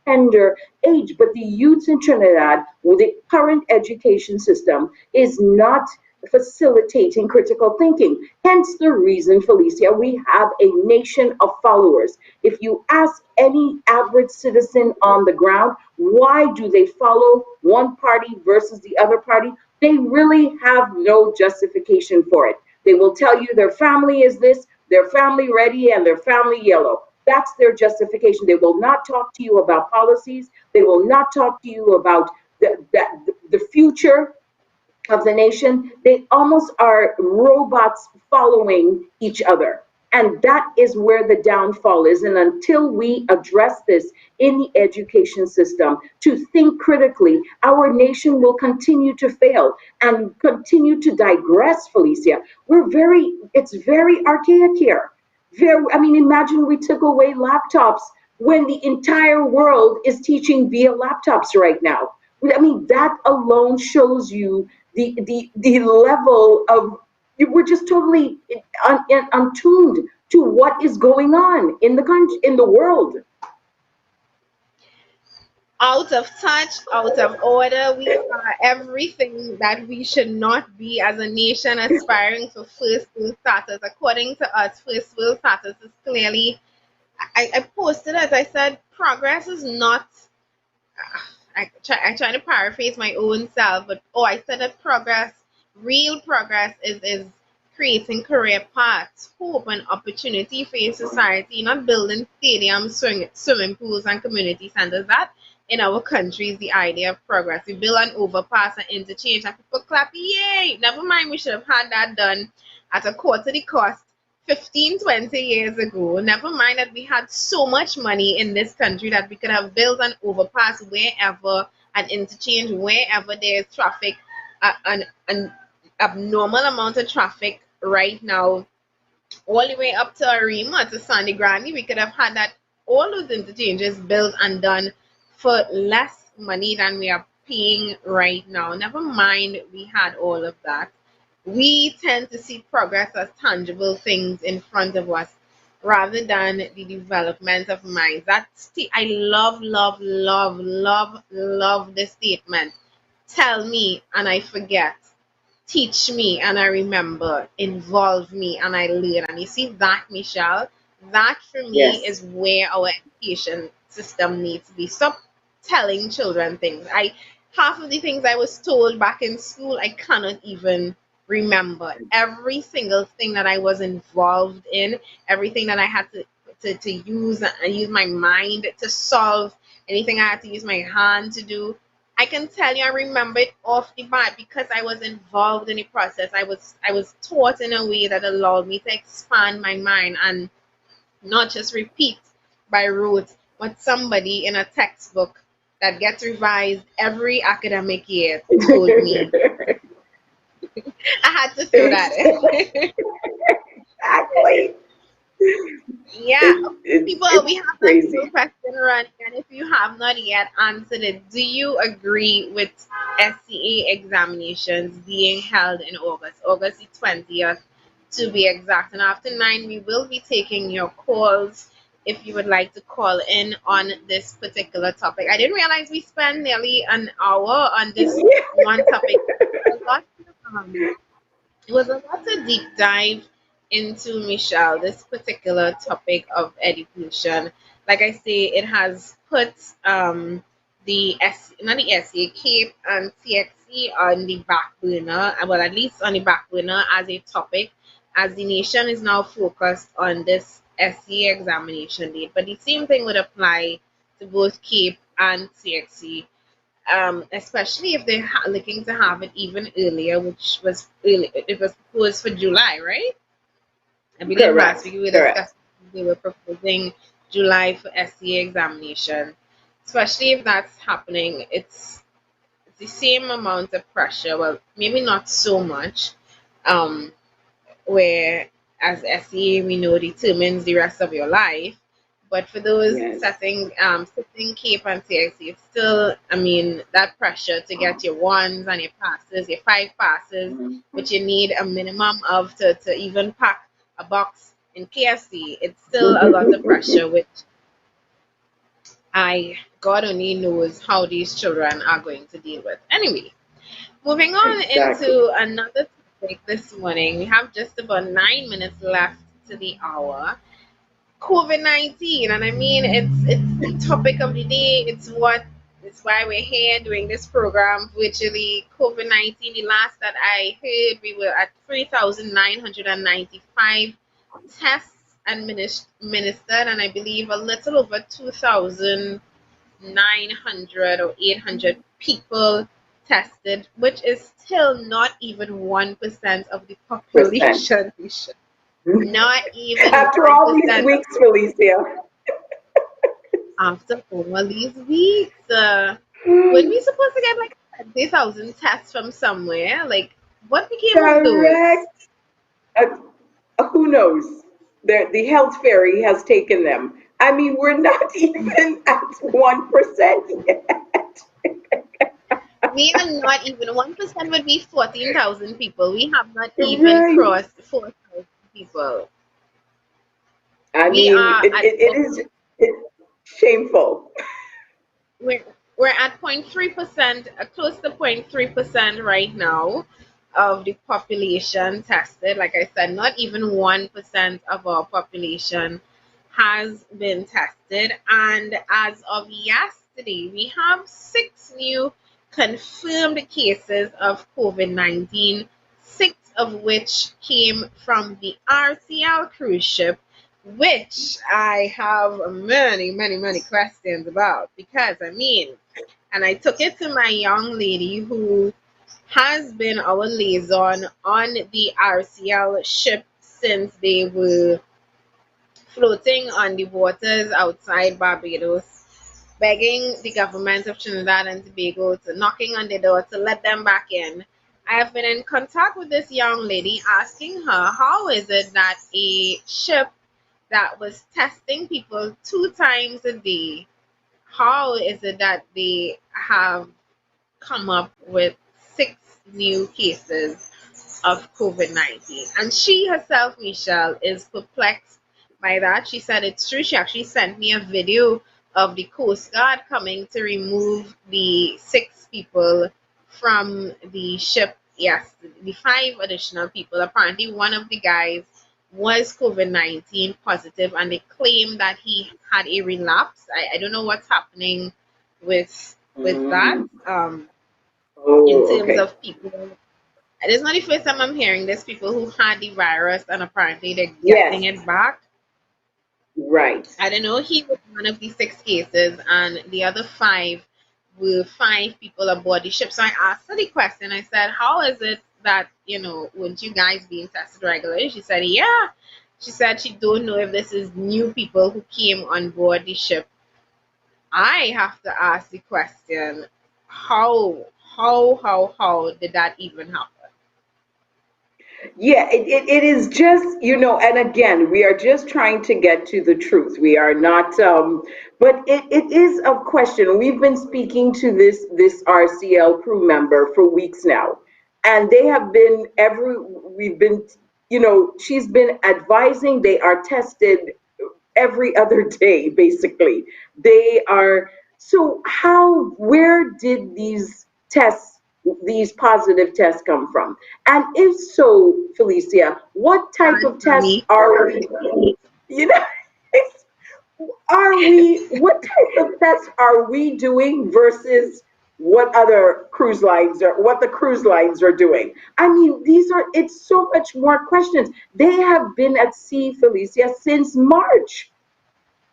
tender age. But the youth in Trinidad, with the current education system, is not facilitating critical thinking. Hence the reason, Felicia, we have a nation of followers. If you ask any average citizen on the ground, why do they follow one party versus the other party? They really have no justification for it. They will tell you their family is this, their family ready, and their family yellow. That's their justification. They will not talk to you about policies. They will not talk to you about the future of the nation. They almost are robots following each other. And that is where the downfall is. And until we address this in the education system to think critically, our nation will continue to fail and continue to digress, Felicia. It's very archaic here. I mean, imagine we took away laptops when the entire world is teaching via laptops right now. I mean, that alone shows you the level of, we're just totally untuned to what is going on in the country, in the world. Out of touch, out of order. We are everything that we should not be as a nation aspiring to first world status. According to us, first world status is clearly, I posted as I said, progress is not, I try to paraphrase my own self, but I said that progress, real progress, is creating career paths, hope, and opportunity for your society, not building stadiums, swimming pools, and community centers. That in our country is the idea of progress. We build an overpass and interchange, and people clap, yay! Never mind, we should have had that done at a quarter the cost 15, 20 years ago. Never mind that we had so much money in this country that we could have built an overpass wherever, an interchange wherever there's traffic, an abnormal amount of traffic right now, all the way up to Arima, to Sandy Grande. We could have had that, all those interchanges built and done for less money than we are paying right now. Never mind, we had all of that. We tend to see progress as tangible things in front of us rather than the development of minds. I love, love, love, love, love this statement. Tell me and I forget. Teach me and I remember. Involve me and I learn. And you see that, Michelle? That for me Yes. is where our education system needs to be. Stop telling children things. Half of the things I was told back in school, I cannot even remember. Every single thing that I was involved in, everything that I had to use and use my mind to solve, anything I had to use my hand to do, I can tell you I remember it off the bat because I was involved in the process. I was taught in a way that allowed me to expand my mind and not just repeat by rote what somebody in a textbook that gets revised every academic year told me. I had to throw that in. Exactly. Yeah, people, we It's have that crazy. new question running, and if you have not yet answered it, do you agree with SCA examinations being held in August, August the 20th to be exact? And after 9, we will be taking your calls if you would like to call in on this particular topic. I didn't realize we spent nearly an hour on this one topic. A lot, um, it was a lot to deep dive into, Michelle, this particular topic of education. Like I say, it has put not the SCA, CAPE and CXC on the back burner, well, at least on the back burner as a topic, as the nation is now focused on this SCA examination date. But the same thing would apply to both CAPE and CXC, especially if they're looking to have it even earlier, which was early. It was proposed for July, right? I believe last Correct. week we were Correct. discussing they were proposing July for SCA examination. Especially if that's happening, it's the same amount of pressure. Well, maybe not so much. Where as SCA we know determines the rest of your life. But for those Yes. sitting Cape and CIC, it's still, I mean, that pressure to get your ones and your passes, your five passes, which you need a minimum of to even pack a box in KFC. It's still a lot of pressure, which God only knows how these children are going to deal with. Anyway, moving on Exactly. into another topic this morning, we have just about 9 minutes left to the hour. COVID-19, and I mean it's the topic of the day. It's why we're here doing this program virtually. COVID-19. The last that I heard, we were at 3,995 tests administered, and I believe a little over 2,900 or 800 people tested, which is still not even 1% of the Percent. population. Not even After one all these percent of weeks, Felicia. after all these weeks. When we supposed to get like 30,000 tests from somewhere? Like, what became of those? Correct. Uh, who knows? The health fairy has taken them. I mean, we're not even at 1% yet. We are not even 1% would be 14,000 people. We have not even Right. crossed 4,000 people. I We mean, are at it is it's shameful. we're we're at 0.3%, close to 0.3% right now of the population tested. Like I said, not even 1% of our population has been tested. And as of yesterday, we have six new confirmed cases of COVID-19, six of which came from the RCL cruise ship, which I have many, many, many questions about because I mean, and I took it to my young lady who has been our liaison on the RCL ship since they were floating on the waters outside Barbados, begging the government of Trinidad and Tobago to knocking on the door to let them back in. I have been in contact with this young lady asking her how is it that a ship that was testing people 2 times a day, how is it that they have come up with six new cases of COVID-19? And she herself, Michelle, is perplexed by that. She said it's true. She actually sent me a video of the Coast Guard coming to remove the six people from the ship. Yes, the five additional people. Apparently, one of the guys was COVID-19 positive, and they claim that he had a relapse. I don't know what's happening with that. Mm. In Oh, terms okay. of people, it is not the first time I'm hearing this. People who had the virus and apparently they're Yes, getting it back. right. I don't know. He was one of the six cases, and the other five were five people aboard the ship. So I asked her the question. I said, "How is it that weren't you guys being tested regularly?" She said, "Yeah." She said she don't know if this is new people who came on board the ship. I have to ask the question: how did that even happen? Yeah, it is just, and again, we are just trying to get to the truth. We are not, but it is a question. We've been speaking to this RCL crew member for weeks now, and they have been we've been, she's been advising they are tested every other day, basically. They are, so where did these positive tests come from? And if so, Felicia, what type of Answer tests me. are we, you know, what type of tests are we doing versus what the cruise lines are doing? I mean, it's so much more questions. They have been at sea, Felicia, since March.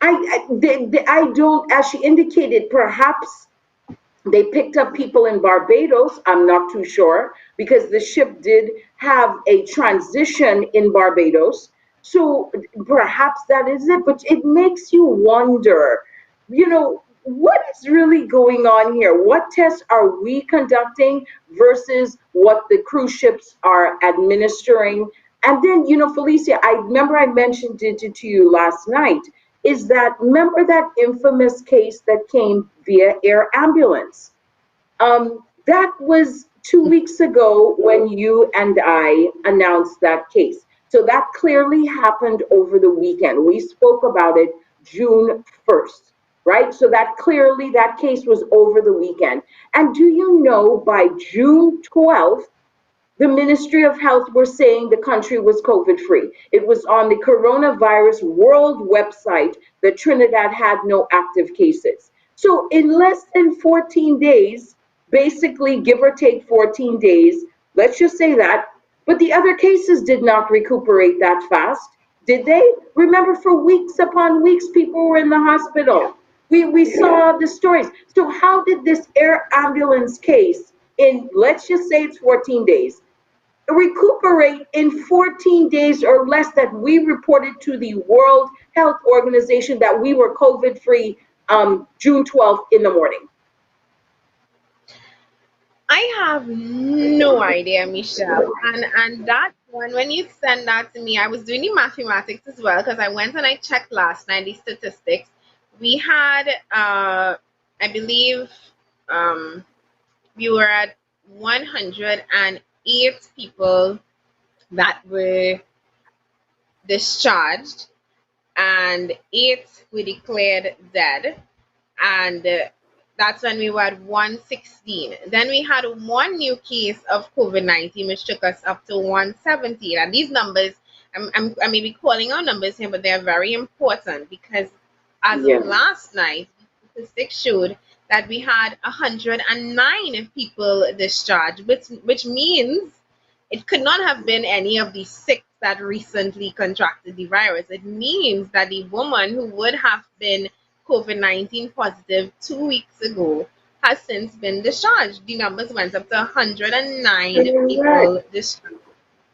I don't, as she indicated, perhaps they picked up people in Barbados. I'm not too sure because the ship did have a transition in Barbados. So perhaps that is it, but it makes you wonder, what is really going on here? What tests are we conducting versus what the cruise ships are administering? And then, Felicia, I remember I mentioned it to you last night. is that, remember that infamous case that came via air ambulance? That was 2 weeks ago when you and I announced that case. So that clearly happened over the weekend. We spoke about it June 1st, right? So that clearly, that case was over the weekend. And do you know, by June 12th, the Ministry of Health were saying the country was COVID free. It was on the coronavirus world website that Trinidad had no active cases. So in less than 14 days, basically give or take 14 days, let's just say that, but the other cases did not recuperate that fast, did they? Remember, for weeks upon weeks, people were in the hospital. We saw the stories. So how did this air ambulance case, in, let's just say it's 14 days, recuperate in 14 days or less, that we reported to the World Health Organization that we were COVID free June 12th in the morning? I have no idea, Michelle. And that one, when you send that to me, I was doing the mathematics as well because I went and I checked last night the statistics. We had, I believe, um, we were at 108 people that were discharged, and 8 were declared dead. And that's when we were at 116. Then we had one new case of COVID-19, which took us up to 117. And these numbers, I may be calling out numbers here, but they're very important because as of Yeah. last night, the statistics showed that we had 109 people discharged, which means it could not have been any of the 6 that recently contracted the virus. It means that the woman who would have been COVID-19 positive 2 weeks ago has since been discharged. The numbers went up to 109 Correct. people discharged,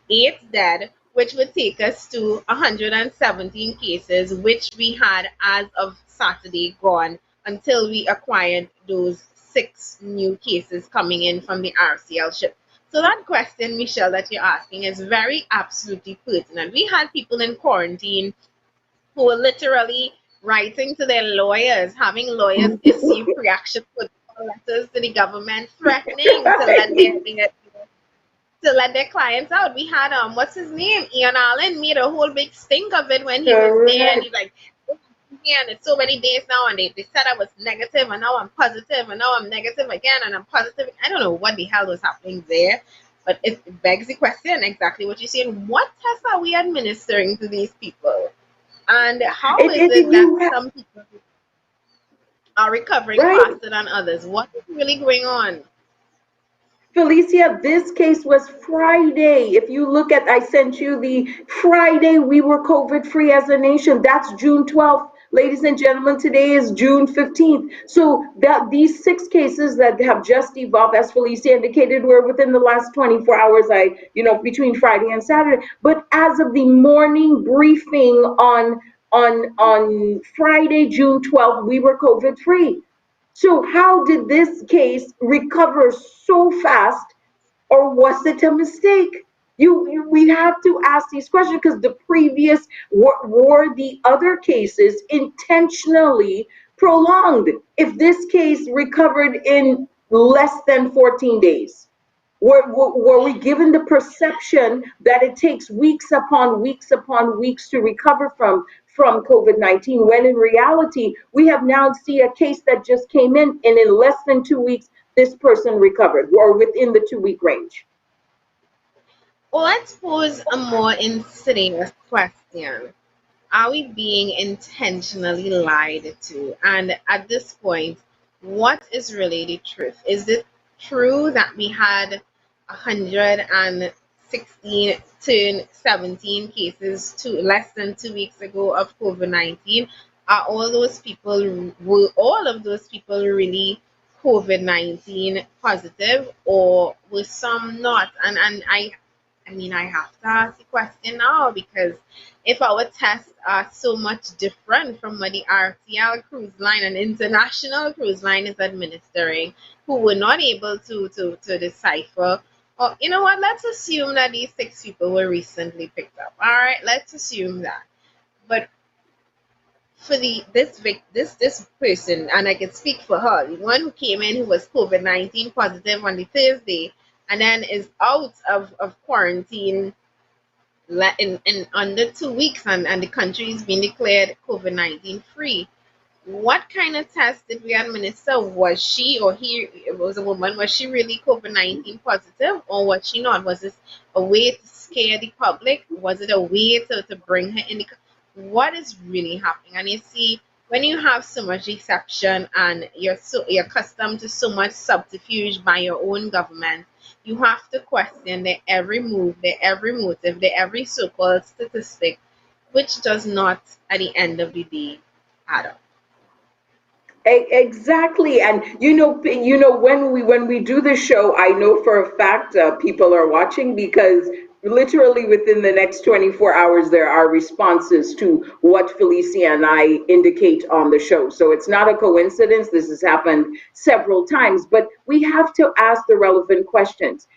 8 dead, which would take us to 117 cases, which we had as of Saturday gone until we acquired those 6 new cases coming in from the RCL ship. So that question, Michelle, that you're asking is very absolutely pertinent. We had people in quarantine who were literally writing to their lawyers, having lawyers issue pre-action letters to the government, threatening to let their clients out. We had what's his name? Ian Allen made a whole big stink of it when he was there, and Correct. he's like, yeah, and it's so many days now, and they said I was negative, and now I'm positive, and now I'm negative again, and I'm positive. I don't know what the hell was happening there, but it begs the question exactly what you're saying. What tests are we administering to these people? And how is it that You have, some people are recovering right? faster than others? What is really going on? Felicia, this case was Friday. If you look at, I sent you the Friday we were COVID free as a nation. That's June 12th. Ladies and gentlemen, today is June 15th. So that these 6 cases that have just evolved, as Felicia indicated, were within the last 24 hours, between Friday and Saturday. But as of the morning briefing on Friday, June 12th, we were COVID free. So how did this case recover so fast, or was it a mistake? We have to ask these questions, because the previous were the other cases intentionally prolonged. If this case recovered in less than 14 days, were we given the perception that it takes weeks upon weeks upon weeks to recover from COVID-19, when in reality, we have now seen a case that just came in, and in less than 2 weeks, this person recovered, or within the 2 week range? Well, let's pose a more insidious question. Are we being intentionally lied to? And at this point, what is really the truth? Is it true that we had 116 to 17 cases less than 2 weeks ago of COVID-19? Were all of those people really COVID-19 positive, or were some not? And I have to ask the question now, because if our tests are so much different from what the RTL cruise line and international cruise line is administering, who were not able to decipher, or you know what, let's assume that these 6 people were recently picked up. All right, let's assume that. But for this person, and I can speak for her, the one who came in who was COVID-19 positive on the Thursday, and then is out of quarantine in under 2 weeks, and the country is being declared COVID-19 free. What kind of test did we administer? Was she or he, it was a woman, was she really COVID-19 positive or was she not? Was this a way to scare the public? Was it a way to bring her in? What is really happening? And you see, when you have so much deception and you're accustomed to so much subterfuge by your own government, you have to question their every move, their every motive, their every so-called statistic, which does not, at the end of the day, add up. Exactly, and when we do the show, I know for a fact people are watching because literally within the next 24 hours there are responses to what Felicia and I indicate on the show. So it's not a coincidence. This has happened several times, but we have to ask the relevant questions.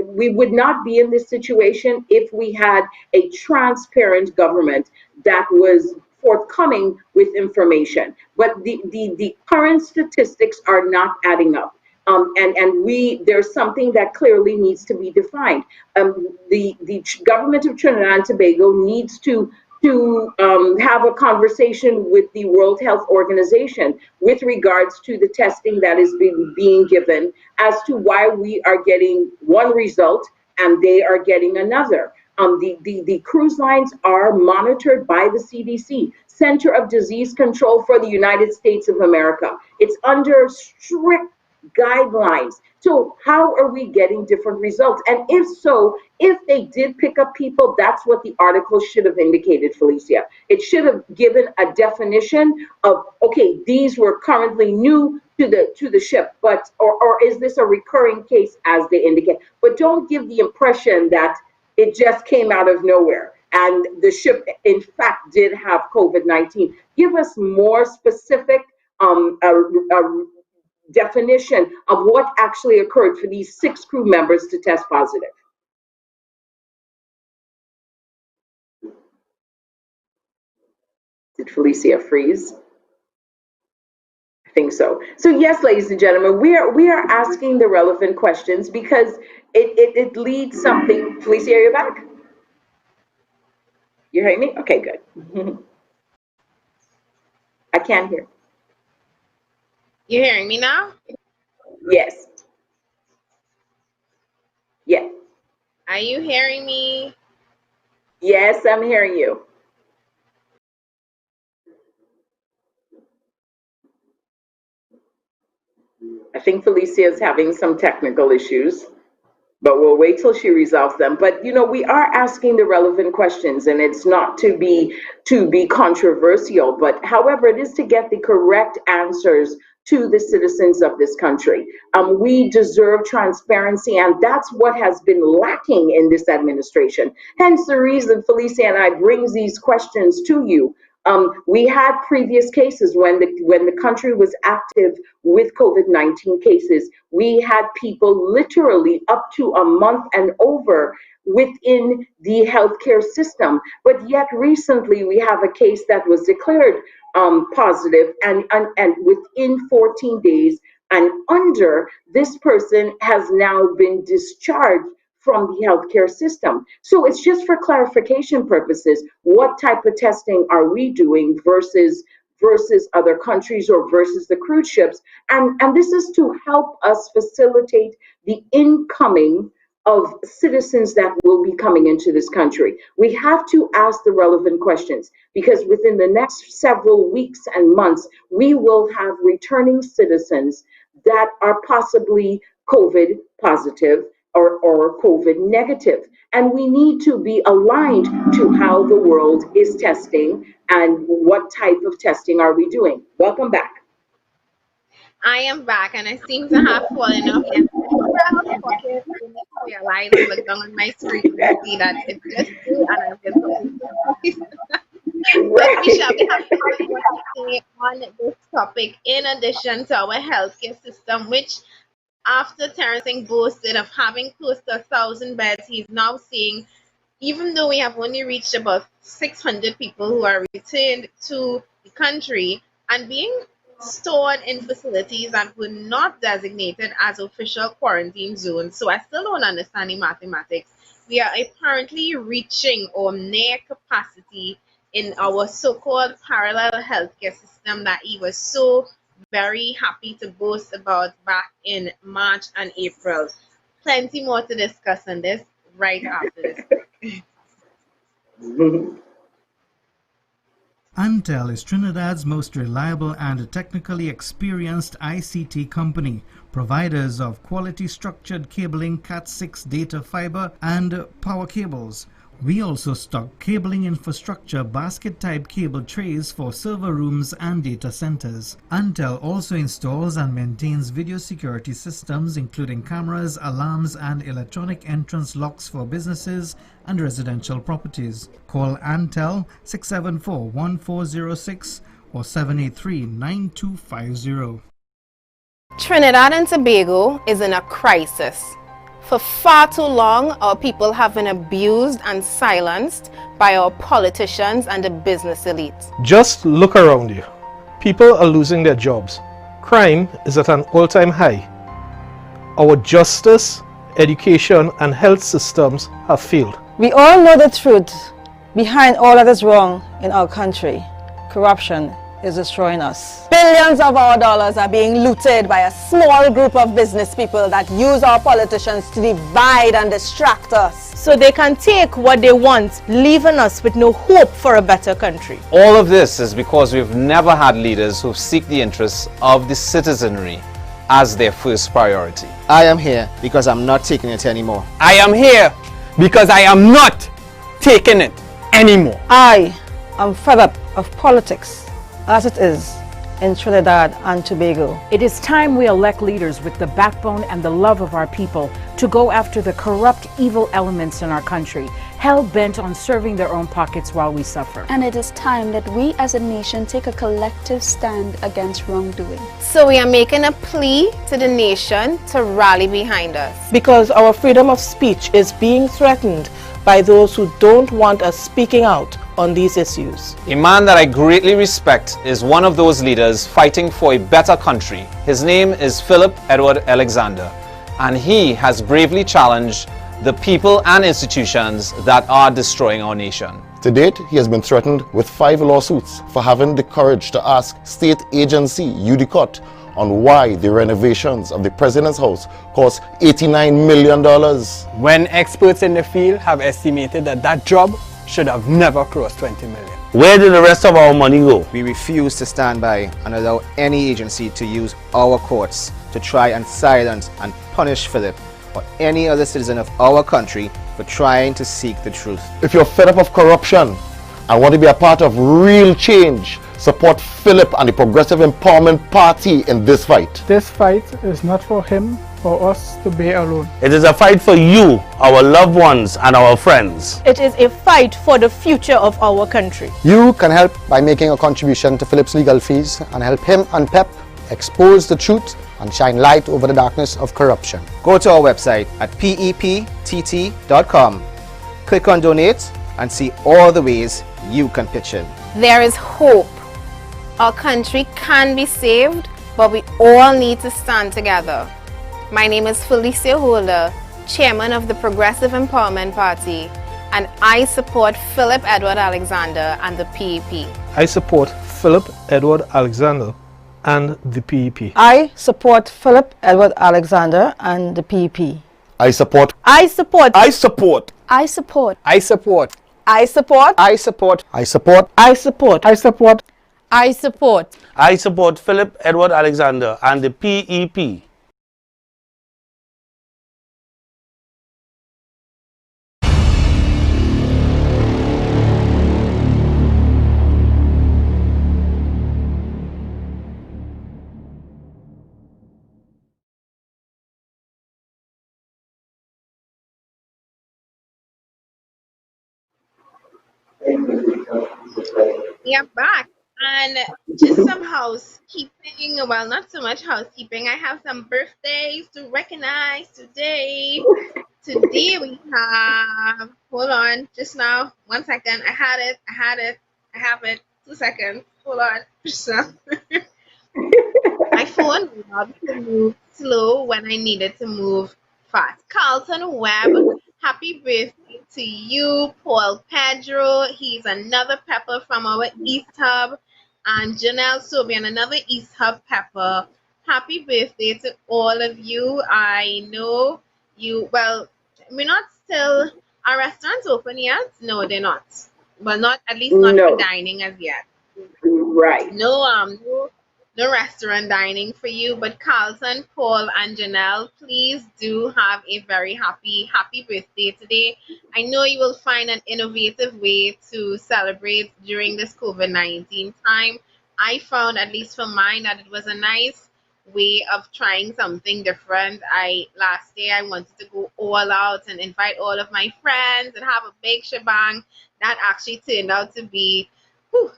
We would not be in this situation if we had a transparent government that was forthcoming with information. But the current statistics are not adding up. And there's something that clearly needs to be defined. The government of Trinidad and Tobago needs to have a conversation with the World Health Organization with regards to the testing that is being given as to why we are getting one result and they are getting another. The cruise lines are monitored by the CDC, Center of Disease Control for the United States of America. It's under strict guidelines. So how are we getting different results? And if so, if they did pick up people, that's what the article should have indicated, Felicia. It should have given a definition of, okay, these were currently new to the ship, but or is this a recurring case as they indicate? But don't give the impression that it just came out of nowhere and the ship in fact did have COVID-19. Give us more specific definition of what actually occurred for these 6 crew members to test positive. Did Felicia freeze? I think so. So yes, ladies and gentlemen, we are asking the relevant questions because it leads something. Felicia, are you back? You hear me? Okay, good. I can't hear. You hearing me now? Yes. Yeah. Are you hearing me? Yes, I'm hearing you. I think Felicia is having some technical issues, but we'll wait till she resolves them. But we are asking the relevant questions, and it's not to be controversial, but however, it is to get the correct answers to the citizens of this country. We deserve transparency, and that's what has been lacking in this administration. Hence the reason Felicia and I brings these questions to you. We had previous cases when the country was active with COVID-19 cases. We had people literally up to a month and over within the healthcare system. But yet recently we have a case that was declared positive, and within 14 days and under, this person has now been discharged from the healthcare system. So it's just for clarification purposes. What type of testing are we doing versus other countries or versus the cruise ships? And this is to help us facilitate the incoming of citizens that will be coming into this country. We have to ask the relevant questions because within the next several weeks and months, we will have returning citizens that are possibly COVID positive or COVID negative. And we need to be aligned to how the world is testing and what type of testing are we doing. Welcome back. I am back and I seem to have fallen off and well, pocket, I need to realize and look down on my screen and see that it's just you and I've been talking to But we shall be having more to say on this topic in addition to our healthcare system, which after Terence Singh boasted of having close to 1,000 beds, he's now saying even though we have only reached about 600 people who are returned to the country and being stored in facilities that were not designated as official quarantine zones. So I still don't understand the mathematics. We are apparently reaching or near capacity in our so-called parallel healthcare system that he was so very happy to boast about back in March and April. Plenty more to discuss on this right after this. Antel is Trinidad's most reliable and technically experienced ICT company, providers of quality structured cabling, Cat6 data fiber, and power cables. We also stock cabling infrastructure basket-type cable trays for server rooms and data centers. Antel also installs and maintains video security systems including cameras, alarms, and electronic entrance locks for businesses and residential properties. Call Antel 674-1406 or 783-9250. Trinidad and Tobago is in a crisis. For far too long, our people have been abused and silenced by our politicians and the business elite. Just look around you. People are losing their jobs. Crime is at an all-time high. Our justice, education, and health systems have failed. We all know the truth behind all that is wrong in our country. Corruption is destroying us. Billions of our dollars are being looted by a small group of business people that use our politicians to divide and distract us, So they can take what they want, leaving us with no hope for a better country. All of this is because we've never had leaders who seek the interests of the citizenry as their first priority. I am here because I'm not taking it anymore. I am here because I am not taking it anymore. I am fed up of politics as it is in Trinidad and Tobago. It is time we elect leaders with the backbone and the love of our people to go after the corrupt, evil elements in our country, hell-bent on serving their own pockets while we suffer. And it is time that we as a nation take a collective stand against wrongdoing. So we are making a plea to the nation to rally behind us. Because our freedom of speech is being threatened by those who don't want us speaking out on these issues. A man that I greatly respect is one of those leaders fighting for a better country. His name is Philip Edward Alexander, and he has bravely challenged the people and institutions that are destroying our nation. To date, he has been threatened with 5 lawsuits for having the courage to ask state agency UDCOT on why the renovations of the President's house cost $89 million. When experts in the field have estimated that that job should have never crossed 20 million. Where did the rest of our money go? We refuse to stand by and allow any agency to use our courts to try and silence and punish Philip or any other citizen of our country for trying to seek the truth. If you're fed up of corruption and want to be a part of real change, support Philip and the Progressive Empowerment Party in this fight. This fight is not for him or us to bear alone. It is a fight for you, our loved ones, and our friends. It is a fight for the future of our country. You can help by making a contribution to Philip's legal fees and help him and PEP expose the truth and shine light over the darkness of corruption. Go to our website at peptt.com, click on donate and see all the ways you can pitch in. There is hope. Our country can be saved, but we all need to stand together. My name is Felicia Holder, Chairman of the Progressive Empowerment Party, and I support Philip Edward Alexander and the PEP. I support Philip Edward Alexander and the PEP. I support Philip Edward Alexander and the PEP. I support. I support. I support. I support. I support. I support. I support. I support. I support. I support. I support. I support Philip Edward Alexander and the PEP. Yeah, back. And just some housekeeping. Well, not so much housekeeping. I have some birthdays to recognize today. Today we have, hold on, just now, 1 second. I have it. 2 seconds. Hold on. My phone loved to move slow when I needed to move fast. Carlton Webb, happy birthday to you. Paul Pedro, he's another pepper from our East Hub. And Janelle Sobian, another East Hub pepper. Happy birthday to all of you. I know you, well, we're not still, our restaurants open yet? No, they're not. Well, not, at least not for No. dining as yet. Right. No restaurant dining for you, but Carlton, Paul, and Janelle, please do have a very happy birthday today. I know you will find an innovative way to celebrate during this COVID-19 time. I found, at least for mine, that it was a nice way of trying something different. Last day I wanted to go all out and invite all of my friends and have a big shebang. That actually turned out to be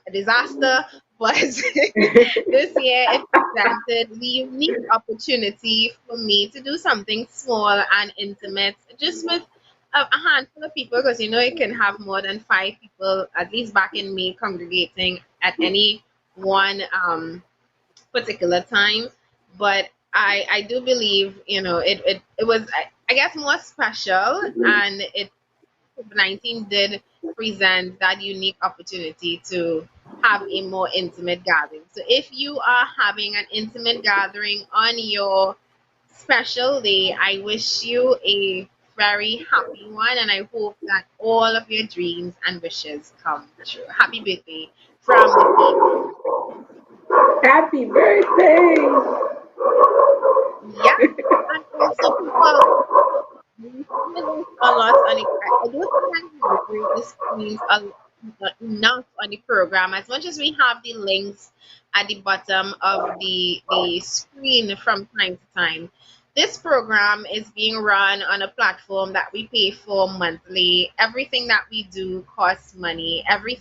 a disaster. But this year it presented the unique opportunity for me to do something small and intimate, just with a handful of people, because you know it can have more than 5 people, at least back in May, congregating at any one particular time. But I do believe, you know, it was, I guess, more special, and COVID-19 did present that unique opportunity to have a more intimate gathering. So if you are having an intimate gathering on your special day, I wish you a very happy one, and I hope that all of your dreams and wishes come true. Happy birthday from the people. Happy birthday! Yeah, and also people, a lot on it. I don't think I'm hearing this means enough on the program. As much as we have the links at the bottom of the screen from time to time, this program is being run on a platform that we pay for monthly. Everything that we do costs money. Every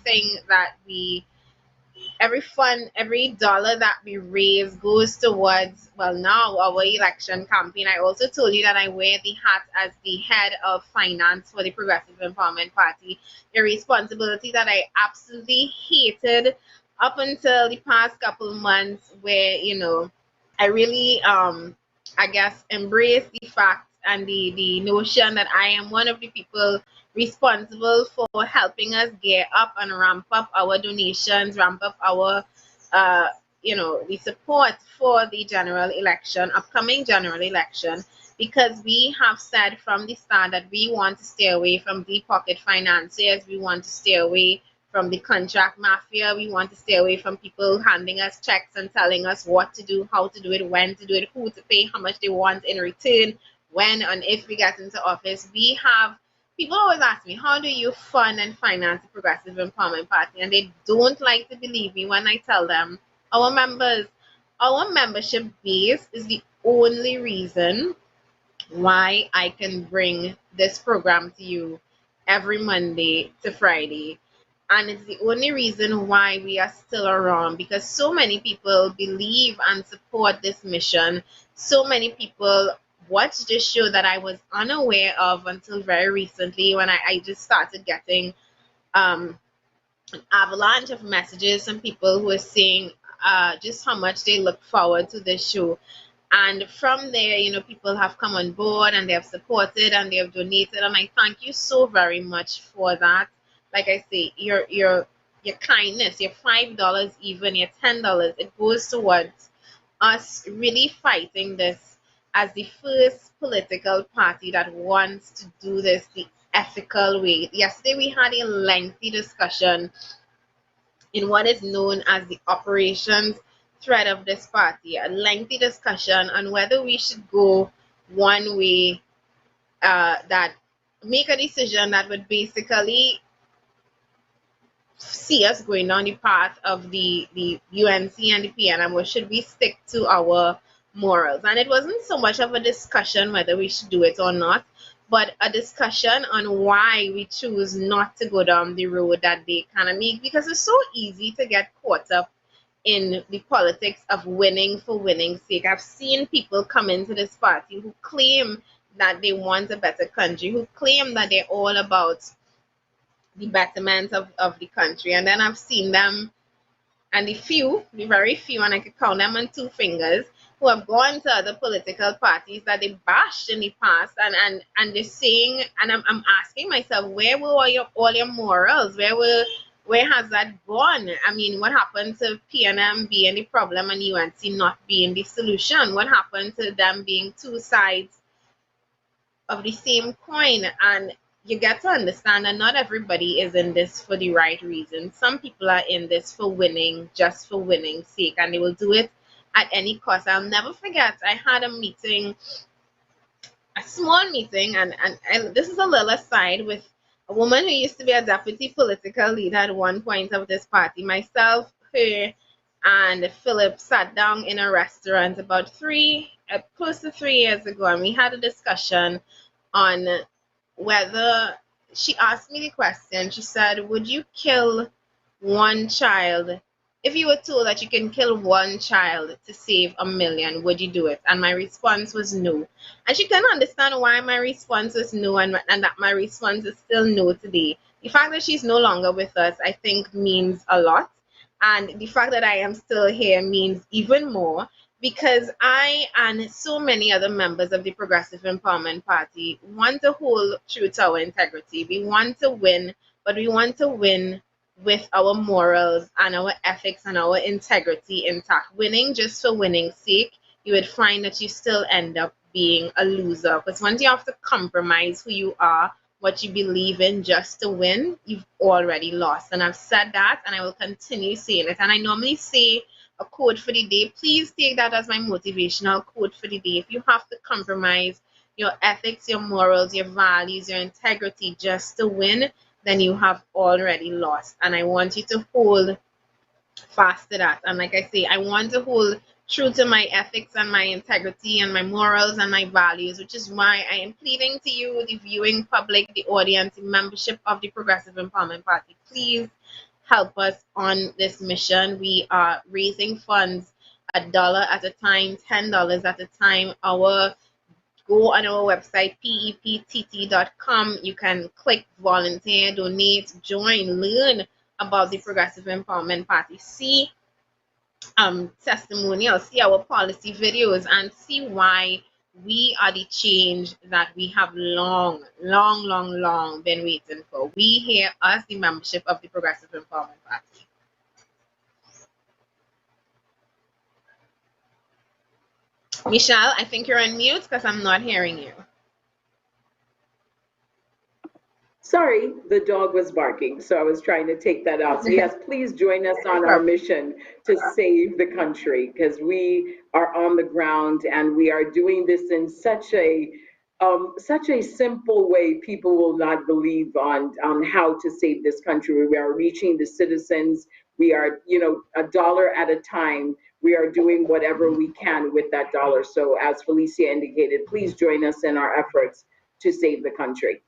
dollar that we raise goes towards, well, now our election campaign. I also told you that I wear the hat as the head of finance for the Progressive Empowerment Party, a responsibility that I absolutely hated up until the past couple of months, where, you know, I really, I guess, embrace the fact and the notion that I am one of the people responsible for helping us gear up and ramp up our donations, ramp up our, the support for the upcoming general election, because we have said from the start that we want to stay away from deep pocket financiers, we want to stay away from the contract mafia, we want to stay away from people handing us checks and telling us what to do, how to do it, when to do it, who to pay, how much they want in return, when and if we get into office. People always ask me, how do you fund and finance the Progressive Empowerment Party? And they don't like to believe me when I tell them our membership base is the only reason why I can bring this program to you every Monday to Friday. And it's the only reason why we are still around, because so many people believe and support this mission. So many people watched this show that I was unaware of until very recently, when I just started getting an avalanche of messages from people who are saying just how much they look forward to this show. And from there, you know, people have come on board and they have supported and they have donated, and I thank you so very much for that. Like I say, your kindness, your $5, even your $10, it goes towards us really fighting this as the first political party that wants to do this the ethical way. Yesterday we had a lengthy discussion in what is known as the operations thread of this party, a lengthy discussion on whether we should go one way, that make a decision that would basically see us going down the path of the UNC and the PNM, or should we stick to our morals? And it wasn't so much of a discussion whether we should do it or not, but a discussion on why we choose not to go down the road that they kind of make, because it's so easy to get caught up in the politics of winning for winning's sake. I've seen people come into this party who claim that they want a better country, who claim that they're all about the betterment of the country, and then I've seen them and the very few, and I could count them on two fingers, who have gone to other political parties that they bashed in the past, and they're saying, and I'm asking myself, where were all your morals? Where has that gone? I mean, what happened to PNM being the problem and UNC not being the solution? What happened to them being two sides of the same coin? And you get to understand that not everybody is in this for the right reason. Some people are in this for winning, just for winning's sake, and they will do it at any cost. I'll never forget, I had a meeting, a small meeting, and this is a little aside, with a woman who used to be a deputy political leader at one point of this party. Myself, her, and Philip sat down in a restaurant about close to 3 years ago, and we had a discussion on whether, she asked me the question, she said, would you kill one child? If you were told that you can kill one child to save 1 million, would you do it? And my response was no. And she couldn't understand why my response was no, and that my response is still no today. The fact that she's no longer with us, I think, means a lot. And the fact that I am still here means even more, because I and so many other members of the Progressive Empowerment Party want to hold true to our integrity. We want to win, but we want to win with our morals and our ethics and our integrity intact. Winning just for winning's sake, you would find that you still end up being a loser. Because once you have to compromise who you are, what you believe in just to win, you've already lost. And I've said that, and I will continue saying it. And I normally say a quote for the day. Please take that as my motivational quote for the day. If you have to compromise your ethics, your morals, your values, your integrity just to win, then you have already lost. And I want you to hold fast to that. And like I say, I want to hold true to my ethics and my integrity and my morals and my values, which is why I am pleading to you, the viewing public, the audience, the membership of the Progressive Empowerment Party. Please help us on this mission. We are raising funds $1 at a time, $10 at a time. Go on our website, peptt.com. You can click volunteer, donate, join, learn about the Progressive Empowerment Party. See testimonials, see our policy videos, and see why we are the change that we have long been waiting for. We here as the membership of the Progressive Empowerment Party. Michelle, I think you're on mute because I'm not hearing you. Sorry, the dog was barking, so I was trying to take that out. So yes, please join us on our mission to save the country, because we are on the ground and we are doing this in such a simple way. People will not believe on how to save this country. We are reaching the citizens. We are, $1 at a time. We are doing whatever we can with that dollar. So as Felicia indicated, please join us in our efforts to save the country.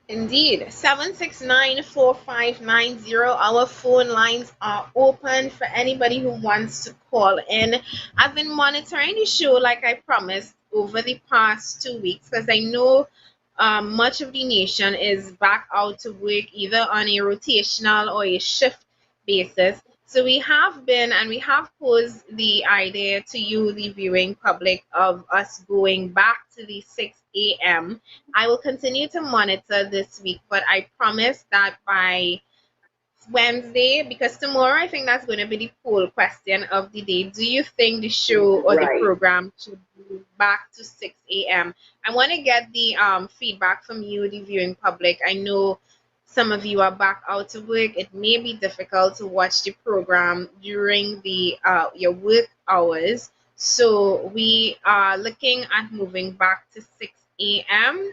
Indeed. 769-4590. Our phone lines are open for anybody who wants to call in. I've been monitoring the show like I promised over the past 2 weeks, because I know much of the nation is back out to work either on a rotational or a shift basis. So we have been, and we have posed the idea to you, the viewing public, of us going back to the 6 a.m. I will continue to monitor this week, but I promise that by Wednesday, because tomorrow I think that's going to be the poll question of the day. Do you think the show or the program should be back to 6 a.m.? I want to get the feedback from you, the viewing public. I know some of you are back out to work. It may be difficult to watch the program during the your work hours. So we are looking at moving back to 6 a.m.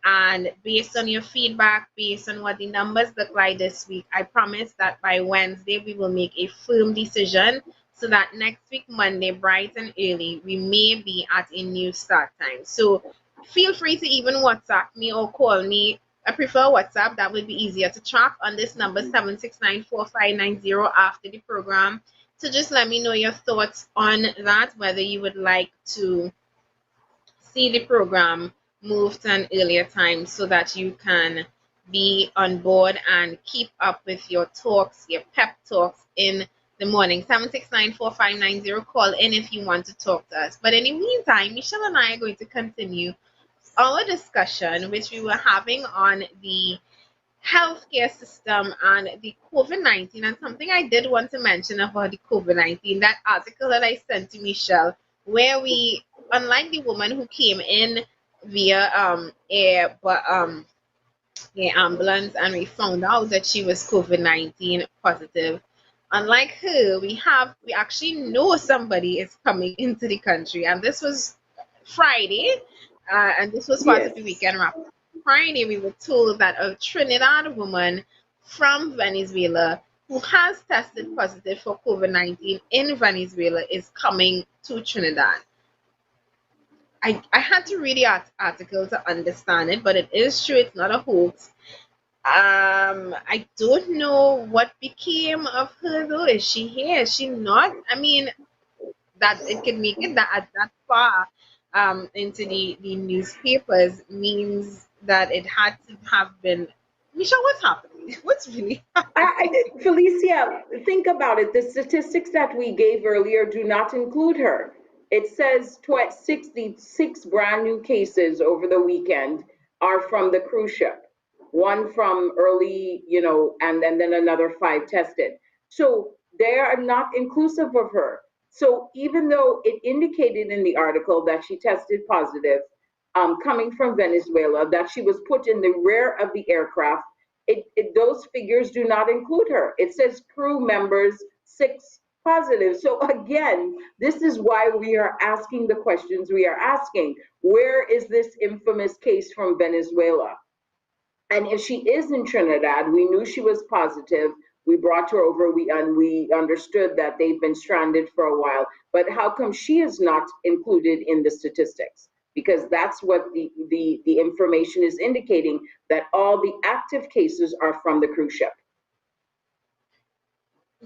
And based on your feedback, based on what the numbers look like this week, I promise that by Wednesday we will make a firm decision, so that next week, Monday, bright and early, we may be at a new start time. So feel free to even WhatsApp me or call me. I prefer WhatsApp. That would be easier to track on this number, 769-4590, after the program. So just let me know your thoughts on that, whether you would like to see the program move to an earlier time so that you can be on board and keep up with your talks, your pep talks in the morning. 7694590. Call in if you want to talk to us. But in the meantime, Michelle and I are going to continue our discussion, which we were having on the healthcare system and the COVID-19. And something I did want to mention about the COVID-19, that article that I sent to Michelle, where we, unlike the woman who came in via air, but the ambulance, and we found out that she was COVID-19 positive. Unlike her, we actually know somebody is coming into the country, and this was Friday, and this was part of the weekend wrap. Friday, we were told that a Trinidad woman from Venezuela who has tested positive for COVID-19 in Venezuela is coming to Trinidad. I had to read the article to understand it, but it is true. It's not a hoax. I don't know what became of her though. Is she here? Is she not? I mean, that it can make it that far into the newspapers means that it had to have been. Michelle, what's happening? What's really happening? Felicia, think about it. The statistics that we gave earlier do not include her. It says 66 brand new cases over the weekend are from the cruise ship. One from early, and then another 5 tested. So they are not inclusive of her. So even though it indicated in the article that she tested positive, coming from Venezuela, that she was put in the rear of the aircraft, those figures do not include her. It says crew members 6 positive. So again, this is why we are asking the questions we are asking. Where is this infamous case from Venezuela? And if she is in Trinidad, we knew she was positive. We brought her over, we understood that they've been stranded for a while. But how come she is not included in the statistics? Because that's what the information is indicating, that all the active cases are from the cruise ship.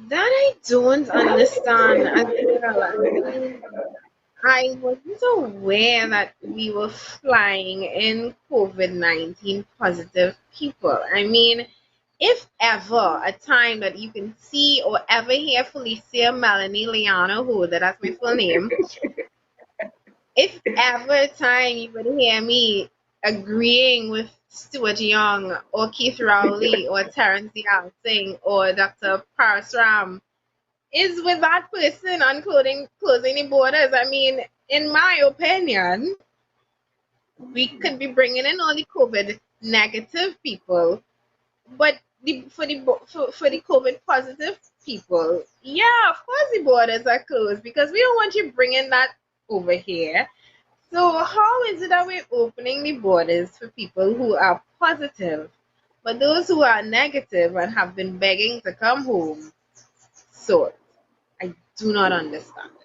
That I don't understand. I wasn't aware that we were flying in COVID-19 positive people. I mean, if ever a time that you can see or ever hear Felicia Melanie Liana Holder, that's my full name, if ever a time you would hear me agreeing with Stuart Young or Keith Rowley or Terence Diyal Singh or Dr. Parasram, is with that person on closing the borders. I mean, in my opinion, we could be bringing in all the COVID negative people, but for the COVID positive people, yeah, of course the borders are closed because we don't want you bringing that over here. So how is it that we're opening the borders for people who are positive, but those who are negative and have been begging to come home? So I do not understand it.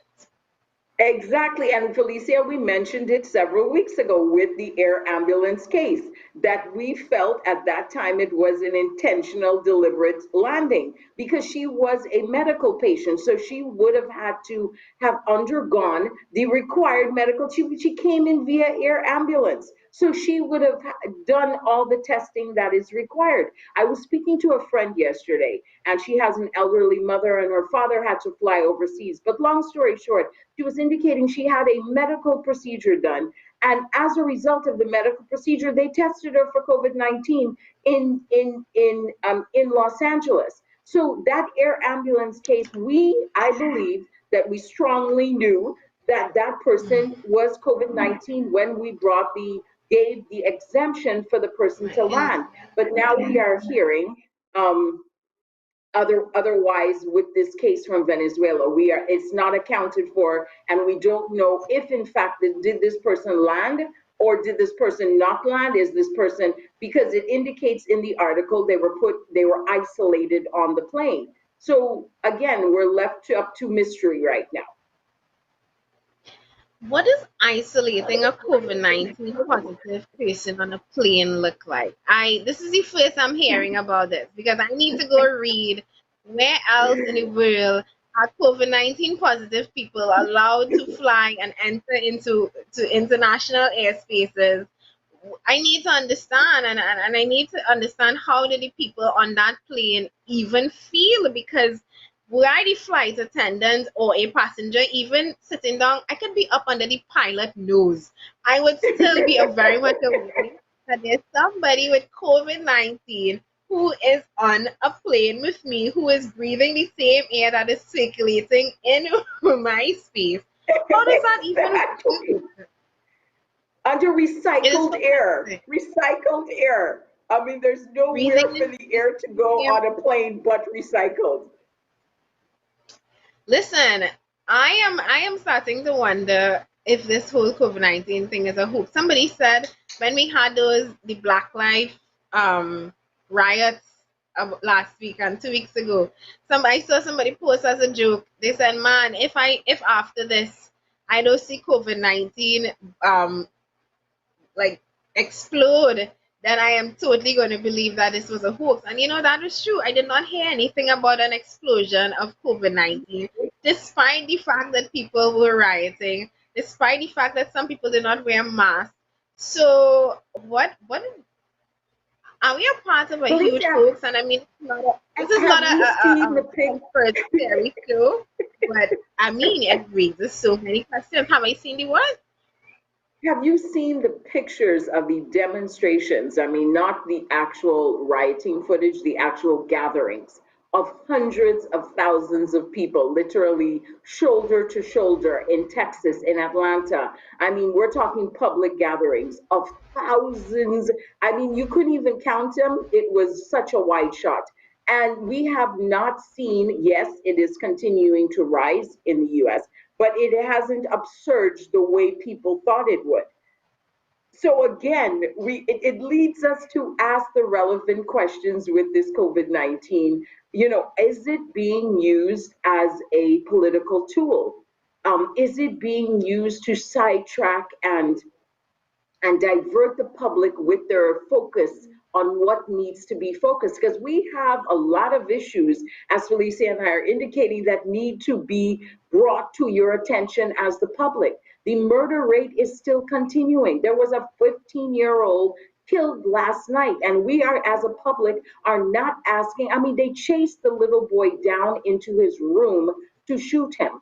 Exactly, and Felicia, we mentioned it several weeks ago with the air ambulance case, that we felt at that time it was an intentional, deliberate landing because she was a medical patient, so she would have had to have undergone the required medical, she came in via air ambulance. So she would have done all the testing that is required. I was speaking to a friend yesterday, and she has an elderly mother, and her father had to fly overseas. But long story short, she was indicating she had a medical procedure done. And as a result of the medical procedure, they tested her for COVID-19 in Los Angeles. So that air ambulance case, I believe that we strongly knew that that person was COVID-19 when we gave the exemption for the person to land. But now we are hearing otherwise with this case from Venezuela. It's not accounted for, and we don't know if in fact did this person land or did this person not land? Is this person, because it indicates in the article they were isolated on the plane. So again, we're left up to mystery right now. What does isolating a COVID-19 positive person on a plane look like? This is the first I'm hearing about this because I need to go read where else in the world are COVID-19 positive people allowed to fly and enter into international airspaces I need to understand, and I need to understand how did the people on that plane even feel, because were I the flight attendant or a passenger, even sitting down, I could be up under the pilot nose. I would still be a very much aware that there's somebody with COVID-19 who is on a plane with me, who is breathing the same air that is circulating in my space. How does that even feel? Under recycled air. Recycled air. I mean, there's nowhere for the air to go on a plane but recycled. Listen, I am starting to wonder if this whole COVID-19 thing is a hoax. Somebody said when we had the Black Lives riots last week and 2 weeks ago, I saw somebody post as a joke. They said, "Man, if after this I don't see COVID-19 like explode, then I am totally going to believe that this was a hoax." And that was true. I did not hear anything about an explosion of COVID-19, despite the fact that people were rioting, despite the fact that some people did not wear masks. So what are we a part of a huge hoax? And I mean, this is not a conspiracy show, but I mean, it raises so many questions. Have I seen the what? Have you seen the pictures of the demonstrations? I mean, not the actual rioting footage, the actual gatherings of hundreds of thousands of people, literally shoulder to shoulder in Texas, in Atlanta. I mean, we're talking public gatherings of thousands. I mean, you couldn't even count them. It was such a wide shot. And we have not seen, yes, it is continuing to rise in the US, but it hasn't upsurged the way people thought it would. So again, it leads us to ask the relevant questions with this COVID-19. Is it being used as a political tool? Is it being used to sidetrack and divert the public with their focus on what needs to be focused? Because we have a lot of issues, as Felicia and I are indicating, that need to be brought to your attention as the public. The murder rate is still continuing. There was a 15-year-old killed last night, and we are, as a public, are not asking. I mean, they chased the little boy down into his room to shoot him.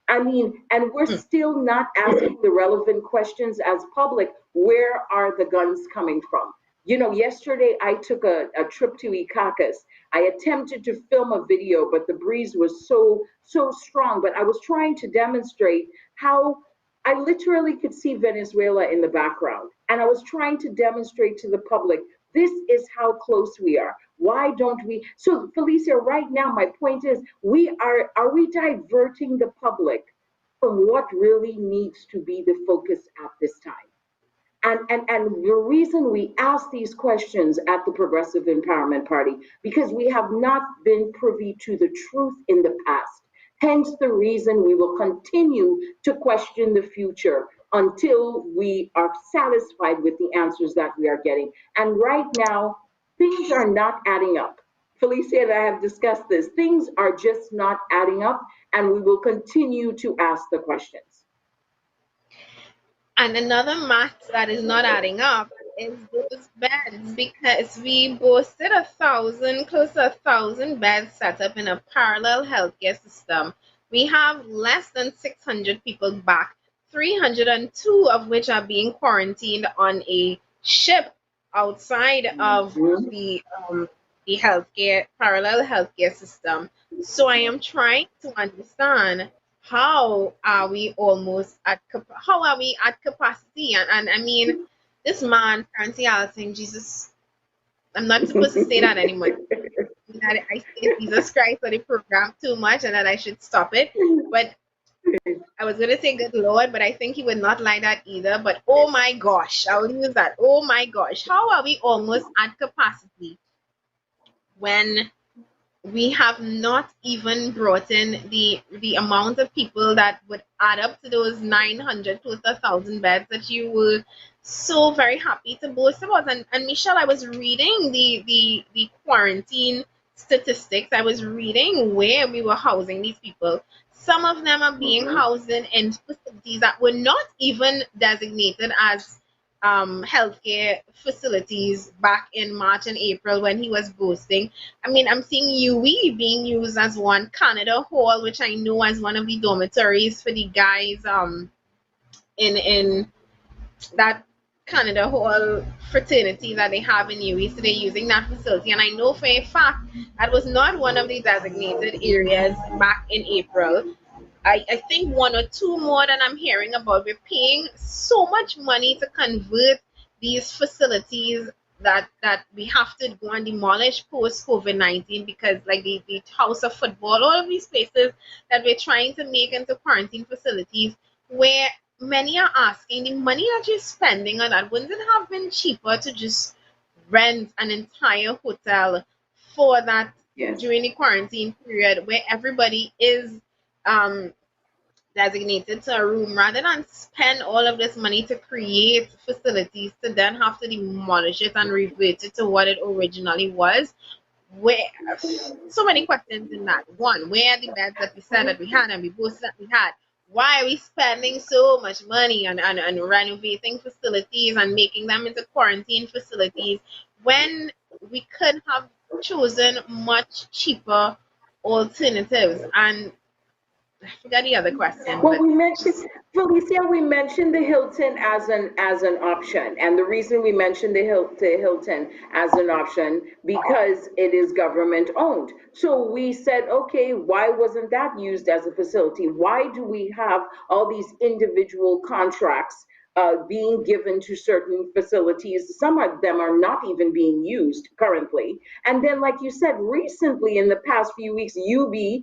I mean, and we're still not asking the relevant questions as public. Where are the guns coming from? Yesterday I took a trip to Icacos. I attempted to film a video, but the breeze was so strong. But I was trying to demonstrate how I literally could see Venezuela in the background. And I was trying to demonstrate to the public, this is how close we are. Why don't we? So Felicia, right now, my point is, are we diverting the public from what really needs to be the focus at this time? And the reason we ask these questions at the Progressive Empowerment Party, because we have not been privy to the truth in the past. Hence the reason we will continue to question the future until we are satisfied with the answers that we are getting. And right now, things are not adding up. Felicia and I have discussed this. Things are just not adding up, and we will continue to ask the questions. And another math that is not adding up is those beds, because we boasted close to 1,000 beds set up in a parallel healthcare system. We have less than 600 people back, 302 of which are being quarantined on a ship outside of the parallel healthcare system. So I am trying to understand, how are we at capacity? And I mean, this man, Francie Alsing, Jesus, I'm not supposed to say that anymore. That I say Jesus Christ on the program too much and that I should stop it. But I was going to say good Lord, but I think he would not like that either. But oh my gosh, I'll use that. Oh my gosh, how are we almost at capacity when we have not even brought in the amount of people that would add up to those 900 close to 1,000 beds that you were so very happy to boast about? And Michelle, I was reading the quarantine statistics. I was reading where we were housing these people. Some of them are being housed in facilities that were not even designated as healthcare facilities back in March and April when he was boasting. I mean, I'm seeing UE being used as one, Canada Hall, which I know as one of the dormitories for the guys in that Canada Hall fraternity that they have in UE. So they're using that facility. And I know for a fact that was not one of the designated areas back in April. I think one or two more that I'm hearing about. We're paying so much money to convert these facilities that we have to go and demolish post COVID-19 because like the House of Football, all of these places that we're trying to make into quarantine facilities where many are asking the money that you're spending on that, wouldn't it have been cheaper to just rent an entire hotel for that during the quarantine period where everybody is designated to a room rather than spend all of this money to create facilities to then have to demolish it and revert it to what it originally was? Where so many questions in that. One, where are the beds that we said that we had and we both said we had? Why are we spending so much money on renovating facilities and making them into quarantine facilities when we could have chosen much cheaper alternatives? And I forgot the other question. Well, we mentioned, Felicia, we mentioned the Hilton as an option, and the reason we mentioned the Hilton as an option because it is government owned. So we said, okay, why wasn't that used as a facility? Why do we have all these individual contracts being given to certain facilities? Some of them are not even being used currently. And then, like you said, recently in the past few weeks, UE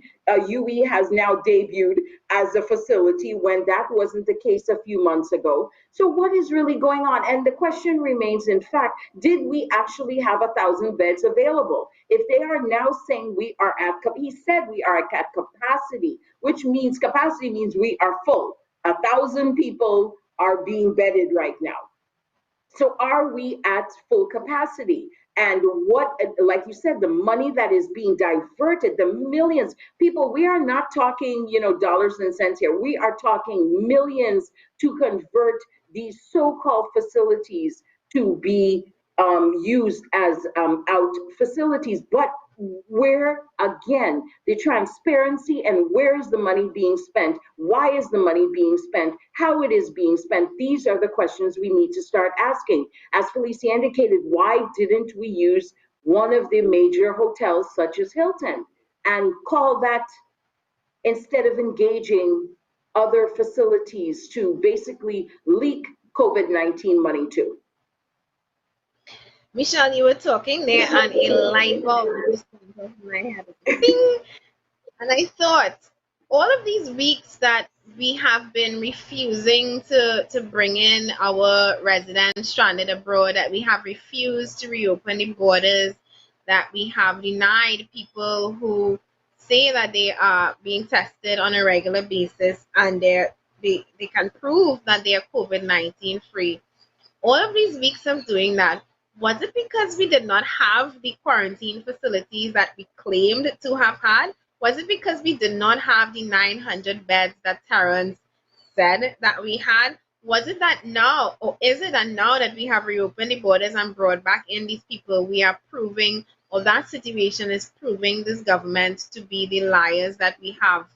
has now debuted as a facility when that wasn't the case a few months ago. So what is really going on? And the question remains, in fact, did we actually have 1,000 beds available? If they are now saying we are at, he said we are at capacity, which means capacity means we are full. 1,000 people are being bedded right now. So are we at full capacity? And what, like you said, the money that is being diverted, the millions, people, we are not talking, dollars and cents here. We are talking millions to convert these so-called facilities to be used as out facilities. But where, again, the transparency and where is the money being spent? Why is the money being spent? How it is being spent? These are the questions we need to start asking. As Felicia indicated, why didn't we use one of the major hotels such as Hilton and call that, instead of engaging other facilities to basically leak COVID-19 money to? Michelle, you were talking there and a light bulb just went off my head. Ding! And I thought, all of these weeks that we have been refusing to bring in our residents stranded abroad, that we have refused to reopen the borders, that we have denied people who say that they are being tested on a regular basis and they can prove that they are COVID-19 free. All of these weeks of doing that, was it because we did not have the quarantine facilities that we claimed to have had? Was it because we did not have the 900 beds that Terrence said that we had? Was it that now, or is it that now that we have reopened the borders and brought back in these people, we are proving, or that situation is proving this government to be the liars that we have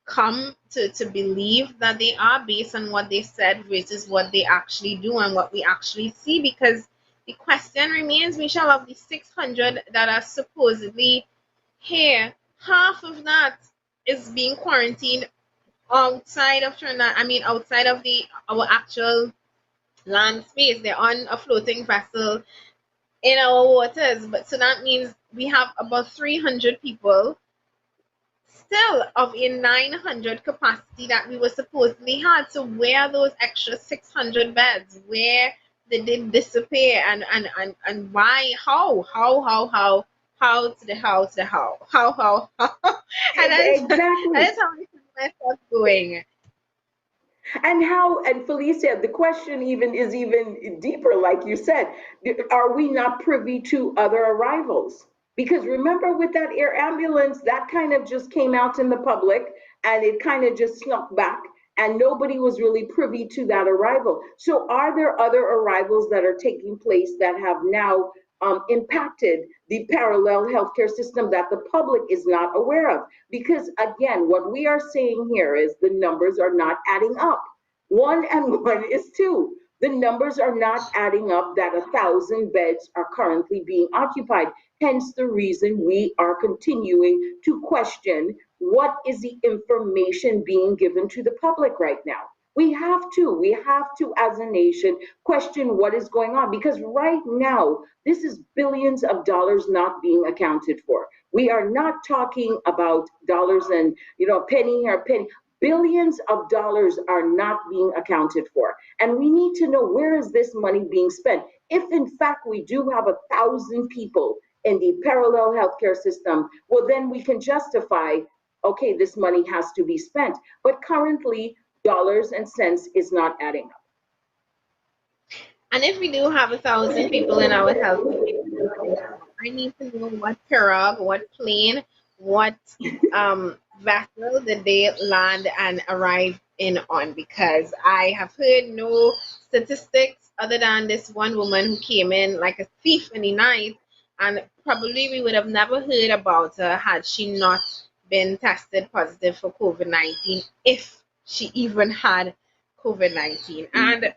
come to believe that they are, based on what they said versus what they actually do and what we actually see? Because the question remains, Michelle, of the 600 that are supposedly here, half of that is being quarantined outside of Trinidad. I mean, outside of our actual land space. They're on a floating vessel in our waters. But so that means we have about 300 people still of a 900 capacity that we were supposedly had. So where are those extra 600 beds? Where did they disappear? And why? How to the how. And Exactly. that is how I see myself going. And Felicia, the question is even deeper, like you said, are we not privy to other arrivals? Because remember, with that air ambulance, that kind of just came out in the public and it kind of just snuck back. and nobody was really privy to that arrival. So are there other arrivals that are taking place that have now impacted the parallel healthcare system that the public is not aware of? Because again, what we are saying here is the numbers are not adding up. 1 and 1 is 2. The numbers are not adding up that 1,000 beds are currently being occupied. Hence the reason we are continuing to question what is the information being given to the public right now. We have to, as a nation, question what is going on, because right now, this is billions of dollars not being accounted for. We are not talking about dollars and, penny here, penny. Billions of dollars are not being accounted for. And we need to know, where is this money being spent? If in fact we do have 1,000 people in the parallel healthcare system, well, then we can justify, okay, this money has to be spent. But currently, dollars and cents is not adding up. And if we do have 1,000 people in our health, I need to know what pirogue, what plane, what vessel did they land and arrive in on, because I have heard no statistics other than this one woman who came in like a thief in the night, and probably we would have never heard about her had she not been tested positive for COVID-19, if she even had COVID-19. And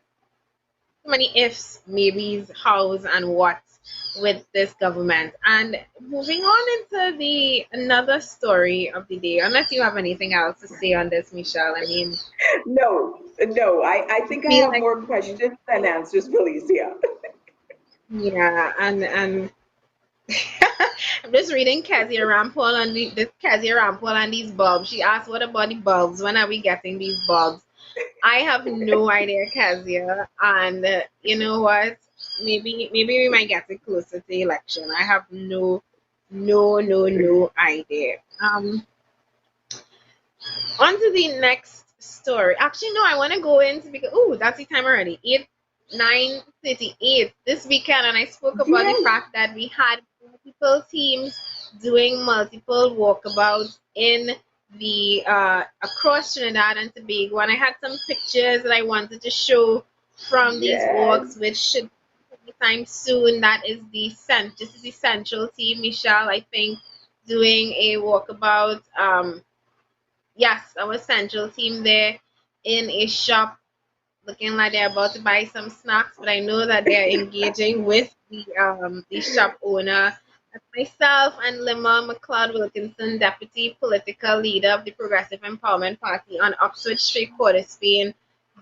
so many ifs, maybes, hows, and whats with this government. And moving on into another story of the day, unless you have anything else to say on this, Michelle. I mean, no, I think I have more questions than answers, Felicia. Yeah, and I'm just reading Kezia Rampol on Kezia Rampol and these bulbs. She asked, what about the bulbs? When are we getting these bulbs? I have no idea, Kezia. And you know what? Maybe we might get it closer to the election. I have no idea. On to the next story. Actually, no, I want to go into, because that's the time already. 9:38 this weekend, and I spoke about the fact that we had multiple teams doing multiple walkabouts in the across Trinidad and Tobago, and I had some pictures that I wanted to show from these walks, which should be time soon. This is the central team, Michelle, I think, doing a walkabout. Yes, our central team there in a shop, looking like they're about to buy some snacks, but I know that they're engaging with the shop owner. Myself and Lima McLeod Wilkinson, Deputy Political Leader of the Progressive Empowerment Party on Oxford Street, Port of Spain,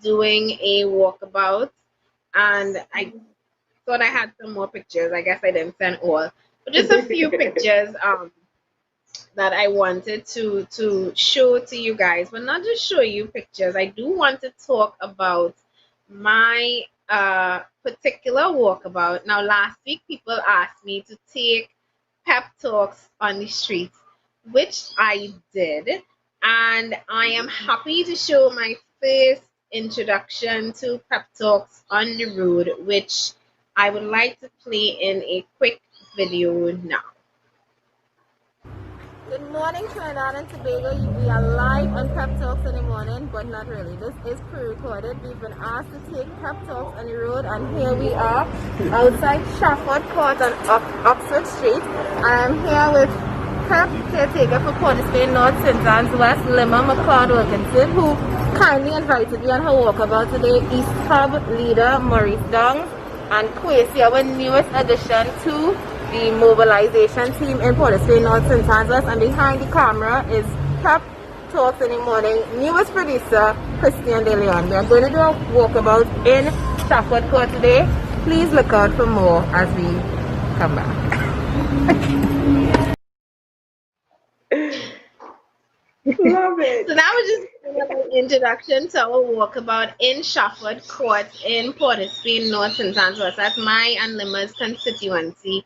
doing a walkabout. And I thought I had some more pictures. I guess I didn't send all, but just a few pictures that I wanted to show to you guys. But not just show you pictures, I do want to talk about my particular walkabout. Now, last week people asked me to take pep talks on the streets, which I did, and I am happy to show my first introduction to pep talks on the road, which I would like to play in a quick video now. Good morning, Trinidad and Tobago. We are live on Pep Talks in the morning, but not really. This is pre-recorded. We've been asked to take Pep Talks on the road, and here we are outside Shafford Court on Oxford Street. I am here with Pep caretaker for Port of Spain North St. Anne's West, Lima McLeod Wilkinson, who kindly invited me on her walkabout today, East Hub leader Maurice Dongs, and Kwesi, our newest addition to the mobilization team in Port of Spain North St. Anne's, and behind the camera is Pep Talks in the Morning newest producer, Christian De Leon. We are going to do a walkabout in Shafford Court today. Please look out for more as we come back. Love it. So that was just an introduction to our walkabout in Shafford Court in Port of Spain North St. Anne's. That's my and Lima's constituency.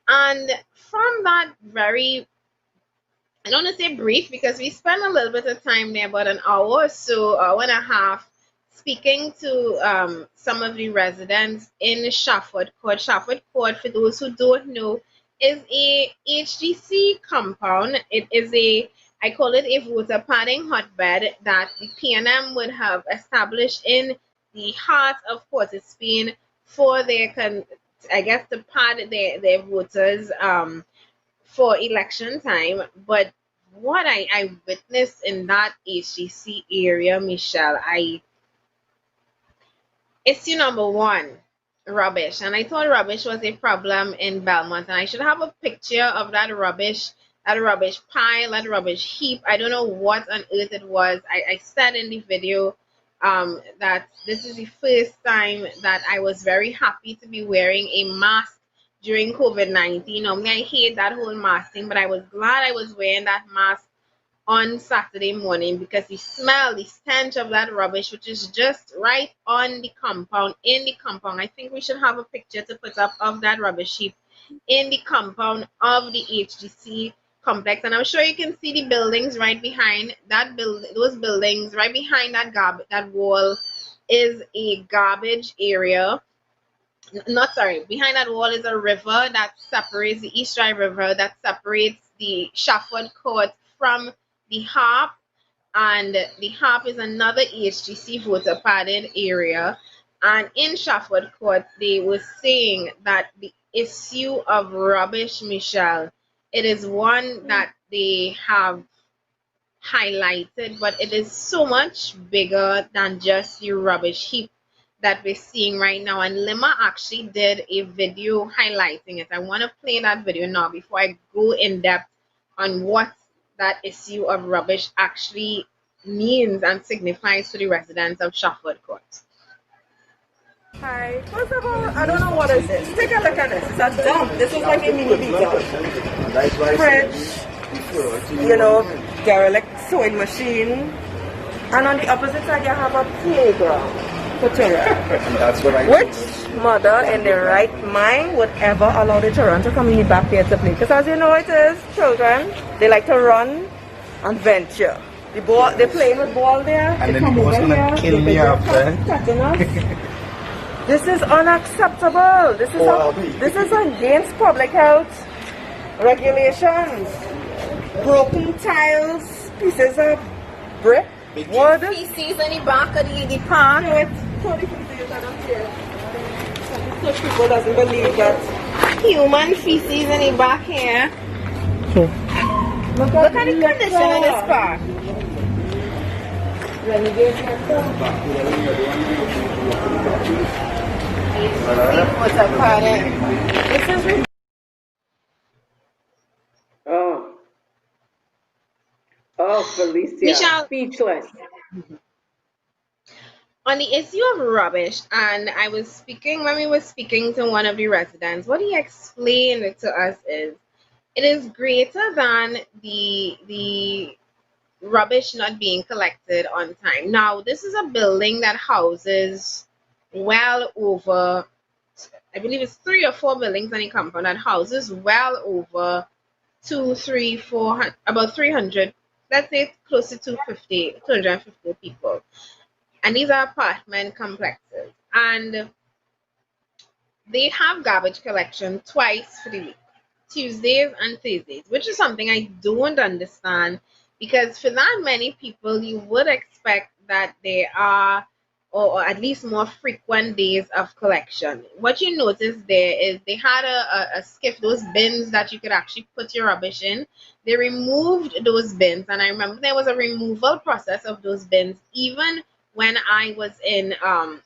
And from that I don't want to say brief, because we spent a little bit of time there, about an hour or so, hour and a half, speaking to some of the residents in Shafford Court. Shafford Court, for those who don't know, is a HDC compound. It is a I call it a voter padding hotbed that the PNM would have established in the heart of Port of Spain for their, I guess, to pad their voters for election time. But what I witnessed in that HGC area, Michelle, issue number one, rubbish. And I thought rubbish was a problem in Belmont. And I should have a picture of that rubbish pile, that rubbish heap. I don't know what on earth it was. I said in the video that this is the first time that I was very happy to be wearing a mask during COVID-19. Normally I hate that whole mask thing, but I was glad I was wearing that mask on Saturday morning because the smell, the stench of that rubbish, which is just right on the compound, in the compound. I think we should have a picture to put up of that rubbish heap in the compound of the HGC complex. And I'm sure you can see the buildings right behind that those buildings right behind that wall is a garbage area. Not sorry, behind that wall is a river that separates the East Drive River, that separates the Shafford Court from the Harp, and the Harp is another HGC voter padded area. And in Shafford Court, they were saying that the issue of rubbish, Michelle, it is one that they have highlighted, but it is so much bigger than just the rubbish heap that we're seeing right now. And Lima actually did a video highlighting it. I want to play that video now before I go in depth on what that issue of rubbish actually means and signifies to the residents of Shafford Court. Hi. First of all, I don't know what is this. Take a look at this. It's a dump. This is like a mini beaker. Fridge, you know, derelict sewing machine. And on the opposite side, you have a playground for children. Which mother in their right mind would ever allow the children to come in the back there to play? Because as you know, it is children. They like to run and venture. The ball, they're playing with ball there. And then the ball's gonna kill me after. This is unacceptable. This is against public health regulations. Broken tiles, pieces of brick, wood. Feces in the back of the park. Such people doesn't believe that. Human feces in the back here. Look at the condition of this park. Felicia, Michelle, speechless. On the issue of rubbish, and I was speaking when we were speaking to one of the residents, what he explained to us is it is greater than the rubbish not being collected on time. Now, this is a building that houses well over, I believe it's 3 or 4 buildings on the compound that houses well over 2, 3, 4, about 300, let's say close to 250 people. And these are apartment complexes. And they have garbage collection twice for the week, Tuesdays and Thursdays, which is something I don't understand, because for that many people, you would expect that there are, or at least more frequent days of collection. What you notice there is they had a skiff, those bins that you could actually put your rubbish in. They removed those bins, and I remember there was a removal process of those bins even when I was in,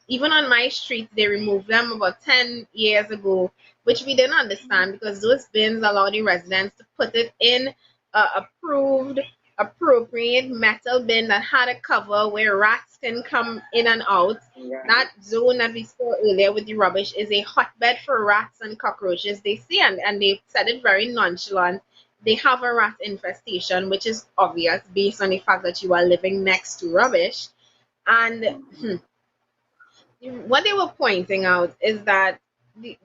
even on my street, they removed them about 10 years ago, which we didn't understand because those bins allow the residents to put it in approved, appropriate metal bin that had a cover where rats can come in and out. Right. That zone that we saw earlier with the rubbish is a hotbed for rats and cockroaches. They say, and they said it very nonchalant, they have a rat infestation, which is obvious based on the fact that you are living next to rubbish. And what they were pointing out is that they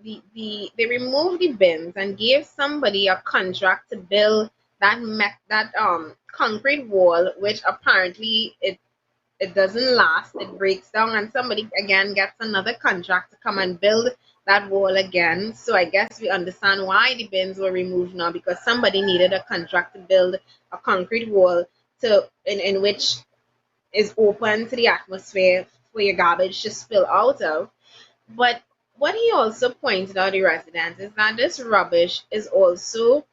removed the bins and gave somebody a contract to build that concrete wall, which apparently it doesn't last, it breaks down, and somebody again gets another contract to come and build that wall again. So I guess we understand why the bins were removed now, because somebody needed a contract to build a concrete wall in which is open to the atmosphere for your garbage to spill out of. But what he also pointed out, the residents, is that this rubbish is also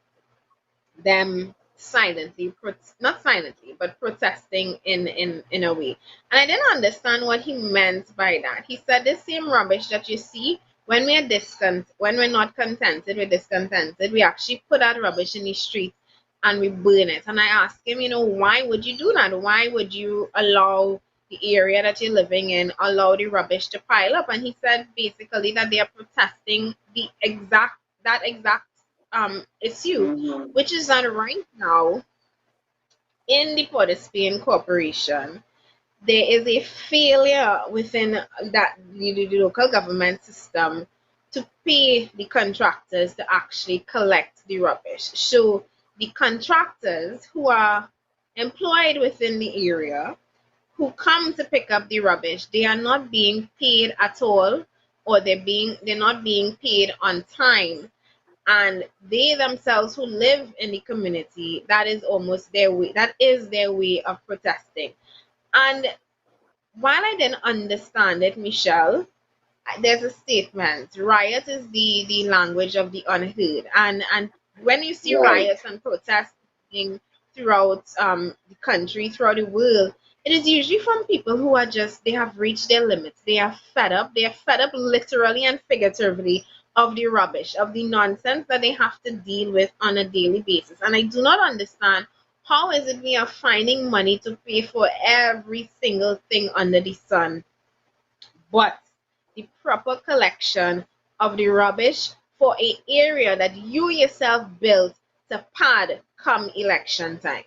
them silently, not silently, but protesting in a way. And I didn't understand what he meant by that. He said the same rubbish that you see when when we're not contented, we're discontented, we actually put that rubbish in the street and we burn it. And I asked him, why would you do that? Why would you allow the area that you're living in, allow the rubbish to pile up? And he said basically that they are protesting that exact issue, which is that right now in the Port of Spain Corporation, there is a failure within the local government system to pay the contractors to actually collect the rubbish. So the contractors who are employed within the area, who come to pick up the rubbish, they are not being paid at all, or they're not being paid on time. And they themselves who live in the community, that is their way of protesting. And while I didn't understand it, Michelle, there's a statement: riot is the language of the unheard. And when you see riots and protests throughout the country, throughout the world, it is usually from people who are they have reached their limits. They are fed up. They are fed up literally and figuratively of the rubbish, of the nonsense that they have to deal with on a daily basis. And I do not understand how is it we are finding money to pay for every single thing under the sun, but the proper collection of the rubbish for an area that you yourself built to pad come election time.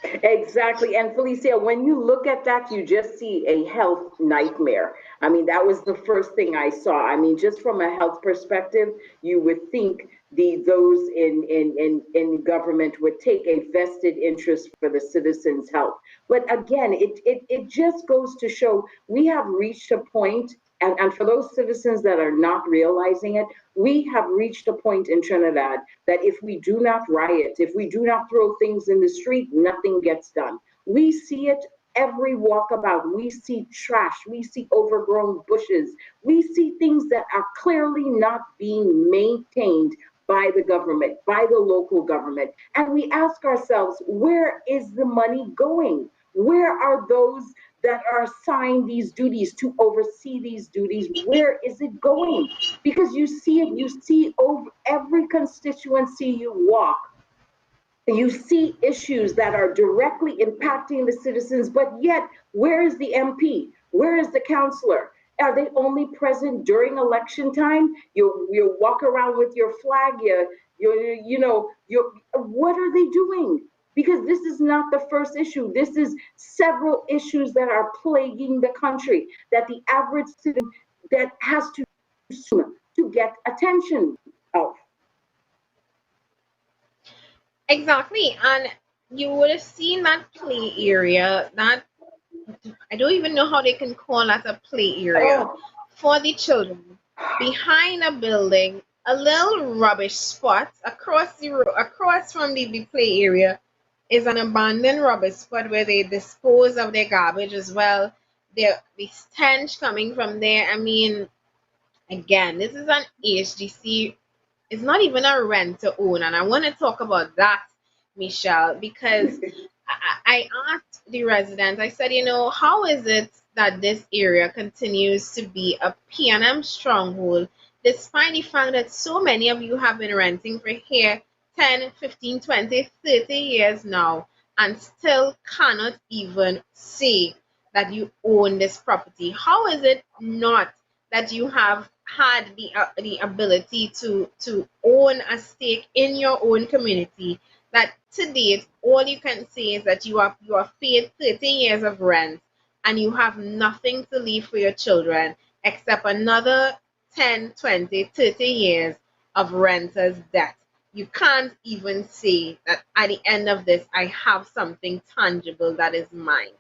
Exactly. And Felicia, when you look at that, you just see a health nightmare. I mean, that was the first thing I saw. I mean, just from a health perspective, you would think those in government would take a vested interest for the citizens' health. But again, it just goes to show we have reached a point, and for those citizens that are not realizing it, we have reached a point in Trinidad that if we do not riot, if we do not throw things in the street, nothing gets done. We see it every walkabout. We see trash. We see overgrown bushes. We see things that are clearly not being maintained by the government, by the local government. And we ask ourselves, where is the money going? Where are those that are assigned these duties to oversee these duties? Where is it going? Because you see it, you see over every constituency you walk, you see issues that are directly impacting the citizens, but yet, where is the MP? Where is the councillor? Are they only present during election time? You walk around with your flag, what are they doing? Because this is not the first issue. This is several issues that are plaguing the country that the average citizen that has to get attention of. Exactly. And you would have seen that play area, that I don't even know how they can call that a play area for the children. Behind a building, a little rubbish spot across from the play area is an abandoned rubbish spot where they dispose of their garbage as well. The stench coming from there. I mean, again, this is an HDC. It's not even a rent to own. And I want to talk about that, Michelle, because I asked the residents, I said, how is it that this area continues to be a P&M stronghold, despite the fact that so many of you have been renting for here 10, 15, 20, 30 years now, and still cannot even say that you own this property? How is it not that you have had the ability to own a stake in your own community, that to date all you can say is that you have paid 30 years of rent and you have nothing to leave for your children except another 10, 20, 30 years of renter's debt? You can't even say that at the end of this, I have something tangible that is mine.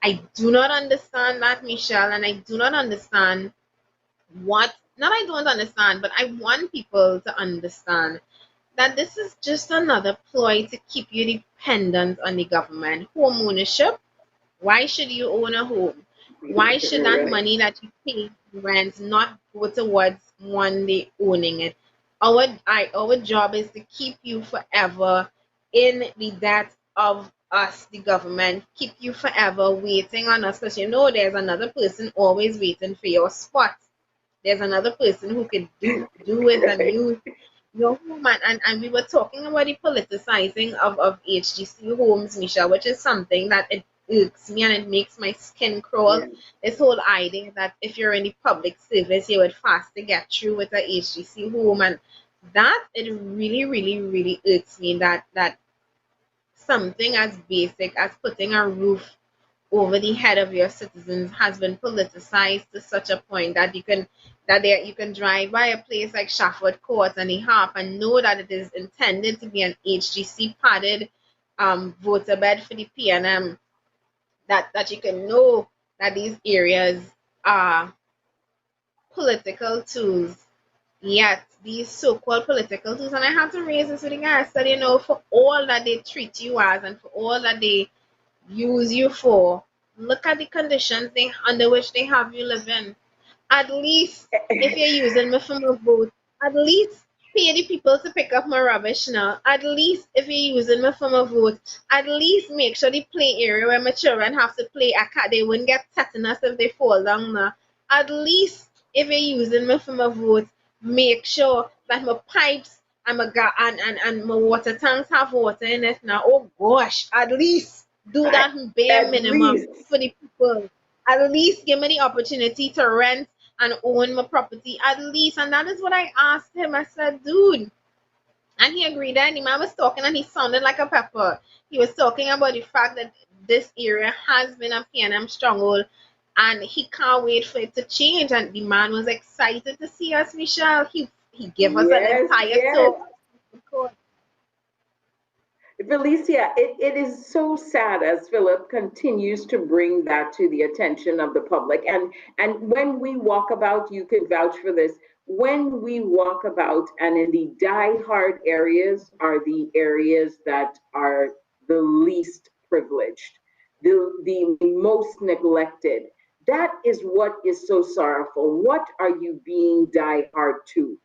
I do not understand that, Michelle, and I do not understand not I don't understand, but I want people to understand that this is just another ploy to keep you dependent on the government. Home ownership, why should you own a home? Why should that money that you pay rent not go towards one day owning it? Our job is to keep you forever in the debt of us, the government, keep you forever waiting on us, because you know there's another person always waiting for your spot. There's another person who can do it and use your home. And we were talking about the politicizing of HGC homes, Michelle, which is something that it irks me and it makes my skin crawl. Yeah. This whole idea that if you're in the public service, you would fast to get through with a HGC home, and that it really, really, really irks me that something as basic as putting a roof over the head of your citizens has been politicized to such a point that you can drive by a place like Shafford Court and a half and know that it is intended to be an HGC padded voter bed for the PNM. That you can know that these areas are political tools, yet these so-called political tools, and I have to raise this with the guys that, you know, for all that they treat you as and for all that they use you for, look at the conditions under which they have you living. At least if you're using me for my vote, at least pay the people to pick up my rubbish now. At least if you're using me for my vote, at least make sure the play area where my children have to play, they wouldn't get tetanus if they fall down now. At least if you're using me for my vote, make sure that my pipes and my water tanks have water in it now. Oh gosh, at least do that bare minimum for the people. At least give me the opportunity to rent and own my property, at least. And that is what I asked him. I said, dude, and he agreed. And the man was talking and he sounded like a pepper. He was talking about the fact that this area has been a PNM stronghold and he can't wait for it to change. And the man was excited to see us, Michelle. He gave us an entire tour. Felicia, it is so sad as Philip continues to bring that to the attention of the public. And when we walk about, you can vouch for this, when we walk about and in the die-hard areas are the areas that are the least privileged, the most neglected. That is what is so sorrowful. What are you being die-hard to?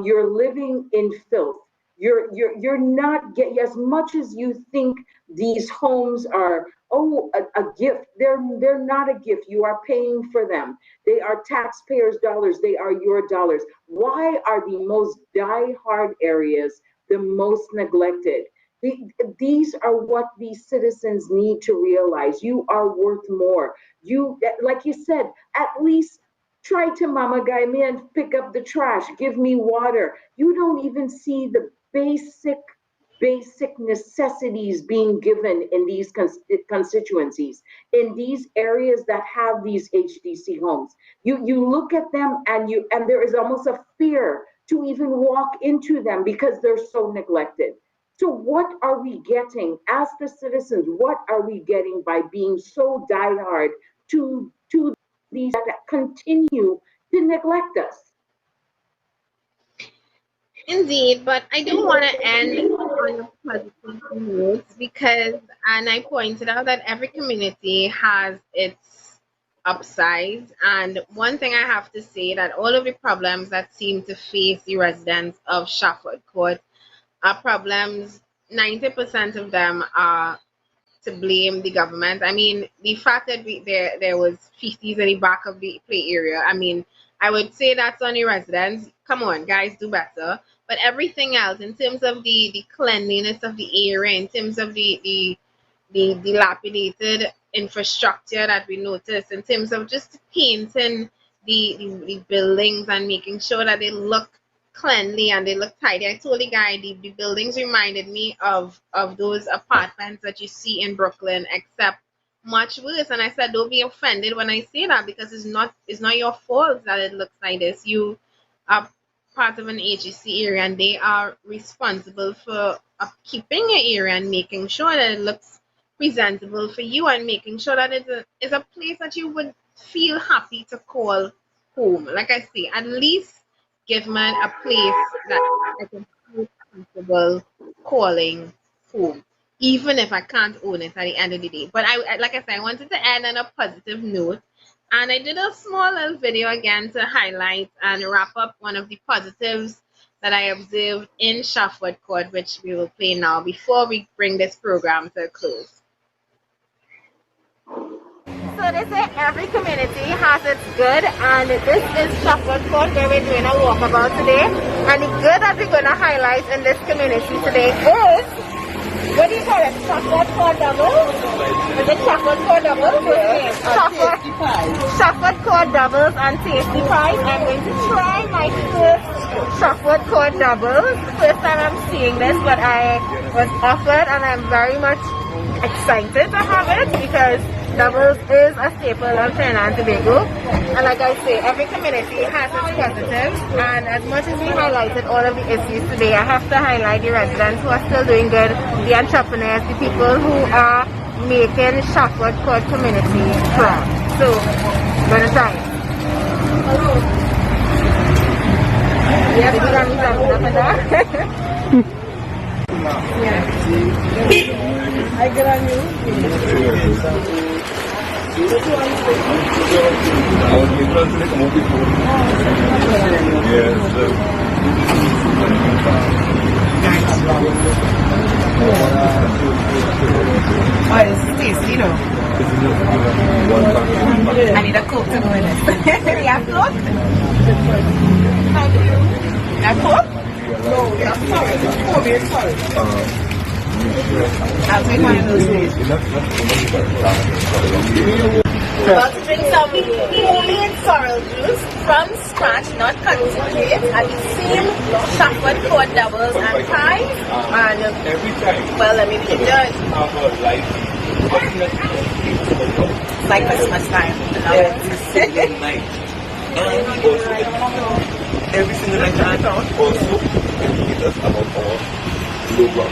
You're living in filth. You're not getting, as much as you think these homes are a gift. They're not a gift. You are paying for them. They are taxpayers' dollars. They are your dollars. Why are the most die-hard areas the most neglected? These are what these citizens need to realize. You are worth more. You, like you said, at least try to mama guy me and pick up the trash. Give me water. You don't even see the basic necessities being given in these constituencies, in these areas that have these HDC homes. You look at them and there is almost a fear to even walk into them because they're so neglected. So what are we getting as the citizens? What are we getting by being so diehard to these that continue to neglect us? Indeed, but I do want to end on a positive note because, and I pointed out that every community has its upsides. And one thing I have to say that all of the problems that seem to face the residents of Shafford Court are problems, 90% of them are to blame the government. I mean, the fact that there was feces in the back of the play area, I mean, I would say that's on the residents. Come on, guys, do better. But everything else, in terms of the cleanliness of the area, in terms of the dilapidated infrastructure that we noticed, in terms of just painting the buildings and making sure that they look cleanly and they look tidy. I told the guy the buildings reminded me of those apartments that you see in Brooklyn, except much worse. And I said, don't be offended when I say that, because it's not your fault that it looks like this. You are part of an HGC area and they are responsible for upkeeping your area and making sure that it looks presentable for you and making sure that it's a place that you would feel happy to call home. Like I say, at least give man a place that I can feel comfortable calling home, even if I can't own it at the end of the day. But like I said, I wanted to end on a positive note. And I did a small little video again to highlight and wrap up one of the positives that I observed in Shafford Court, which we will play now before we bring this program to a close. So they say every community has its good, and this is Shafford Court where we're doing a walkabout today. And the good that we're going to highlight in this community today is, what do you call it? Shafford Court doubles? Is it Shafford Court doubles? Shafford Court doubles and tasty pies. I'm going to try my first Shafford Court doubles. First time I'm seeing this, but I was offered and I'm very much excited to have it because doubles is a staple of Trinidad and Tobago. And like I say, every community has its positives, and as much as we highlighted all of the issues today, I have to highlight the residents who are still doing good, the entrepreneurs, the people who are making Shafford Court community proud. So, I'm gonna try it. Yeah, because I'm jumping up and down. Yeah. I get on you. Oh, this is tasty, you know. I need a Coke to go in this. You have Coke? Thank you. You have Coke? No, I'm sorry. I'm sorry. I'll take one of those days. About to drink some homemade sorrel juice from scratch, not concentrate, and the same Shafford Court doubles and pies. And well, let me be done. It's like Christmas time. Every single night in town. Also, educate us about our logo.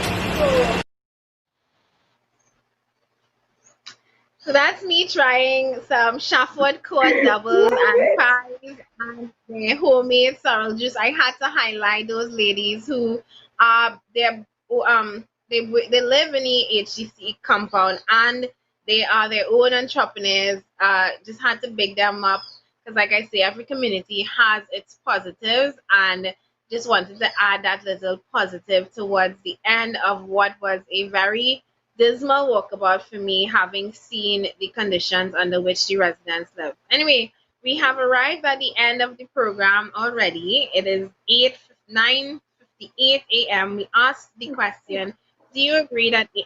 So that's me trying some Shafford Court doubles and pies and their homemade sorrel juice. I had to highlight those ladies who they live in the HGC compound and they are their own entrepreneurs. Just had to big them up because, like I say, every community has its positives, and just wanted to add that little positive towards the end of what was a very dismal walkabout for me, having seen the conditions under which the residents live. Anyway, we have arrived at the end of the program already. It is 9:58 a.m. We asked the question, do you agree that the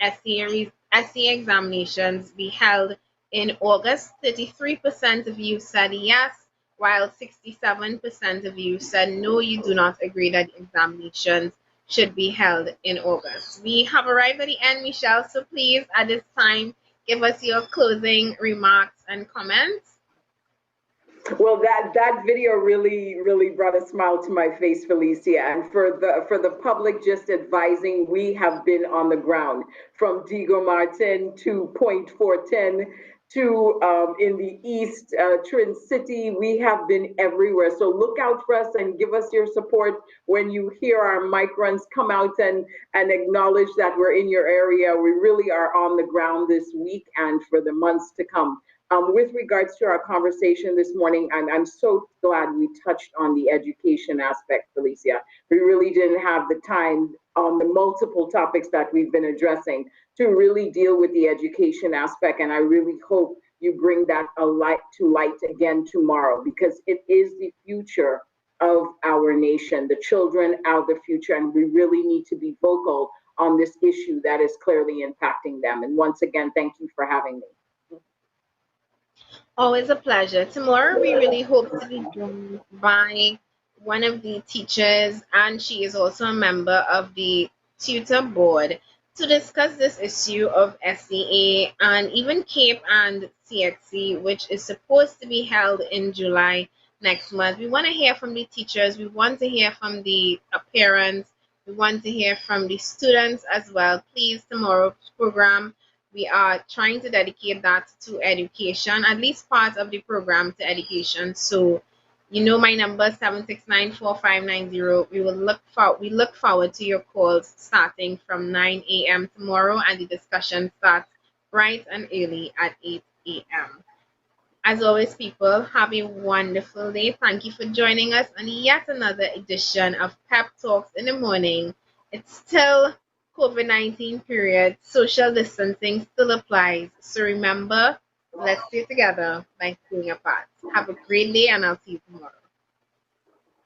SE examinations be held in August? 33% of you said yes, while 67% of you said no, you do not agree that the examinations should be held in August. We have arrived at the end, Michelle, so please at this time give us your closing remarks and comments. Well, that video really brought a smile to my face, Felicia. And for the public, just advising, we have been on the ground from Diego Martin to Point 410 to in the east, Trin City. We have been everywhere. So look out for us and give us your support when you hear our mic runs. Come out and acknowledge that we're in your area. We really are on the ground this week and for the months to come. With regards to our conversation this morning, I'm so glad we touched on the education aspect, Felicia. We really didn't have the time on the multiple topics that we've been addressing to really deal with the education aspect. And I really hope you bring that to light again tomorrow, because it is the future of our nation. The children are the future, and we really need to be vocal on this issue that is clearly impacting them. And once again, thank you for having me. Always a pleasure. Tomorrow, we really hope to be joined by one of the teachers, and she is also a member of the tutor board, to discuss this issue of SEA and even CAPE and CXC, which is supposed to be held in July next month. We want to hear from the teachers. We want to hear from the parents. We want to hear from the students as well. Please, tomorrow's program, we are trying to dedicate that to education, at least part of the program to education. So, you know, my number 7694590. We look forward to your calls starting from 9 a.m. tomorrow, and the discussion starts bright and early at 8 a.m. As always, people, have a wonderful day. Thank you for joining us on yet another edition of Pep Talks in the Morning. It's still COVID-19 period. Social distancing still applies. So remember, let's stay together by staying apart. Have a great day, and I'll see you tomorrow.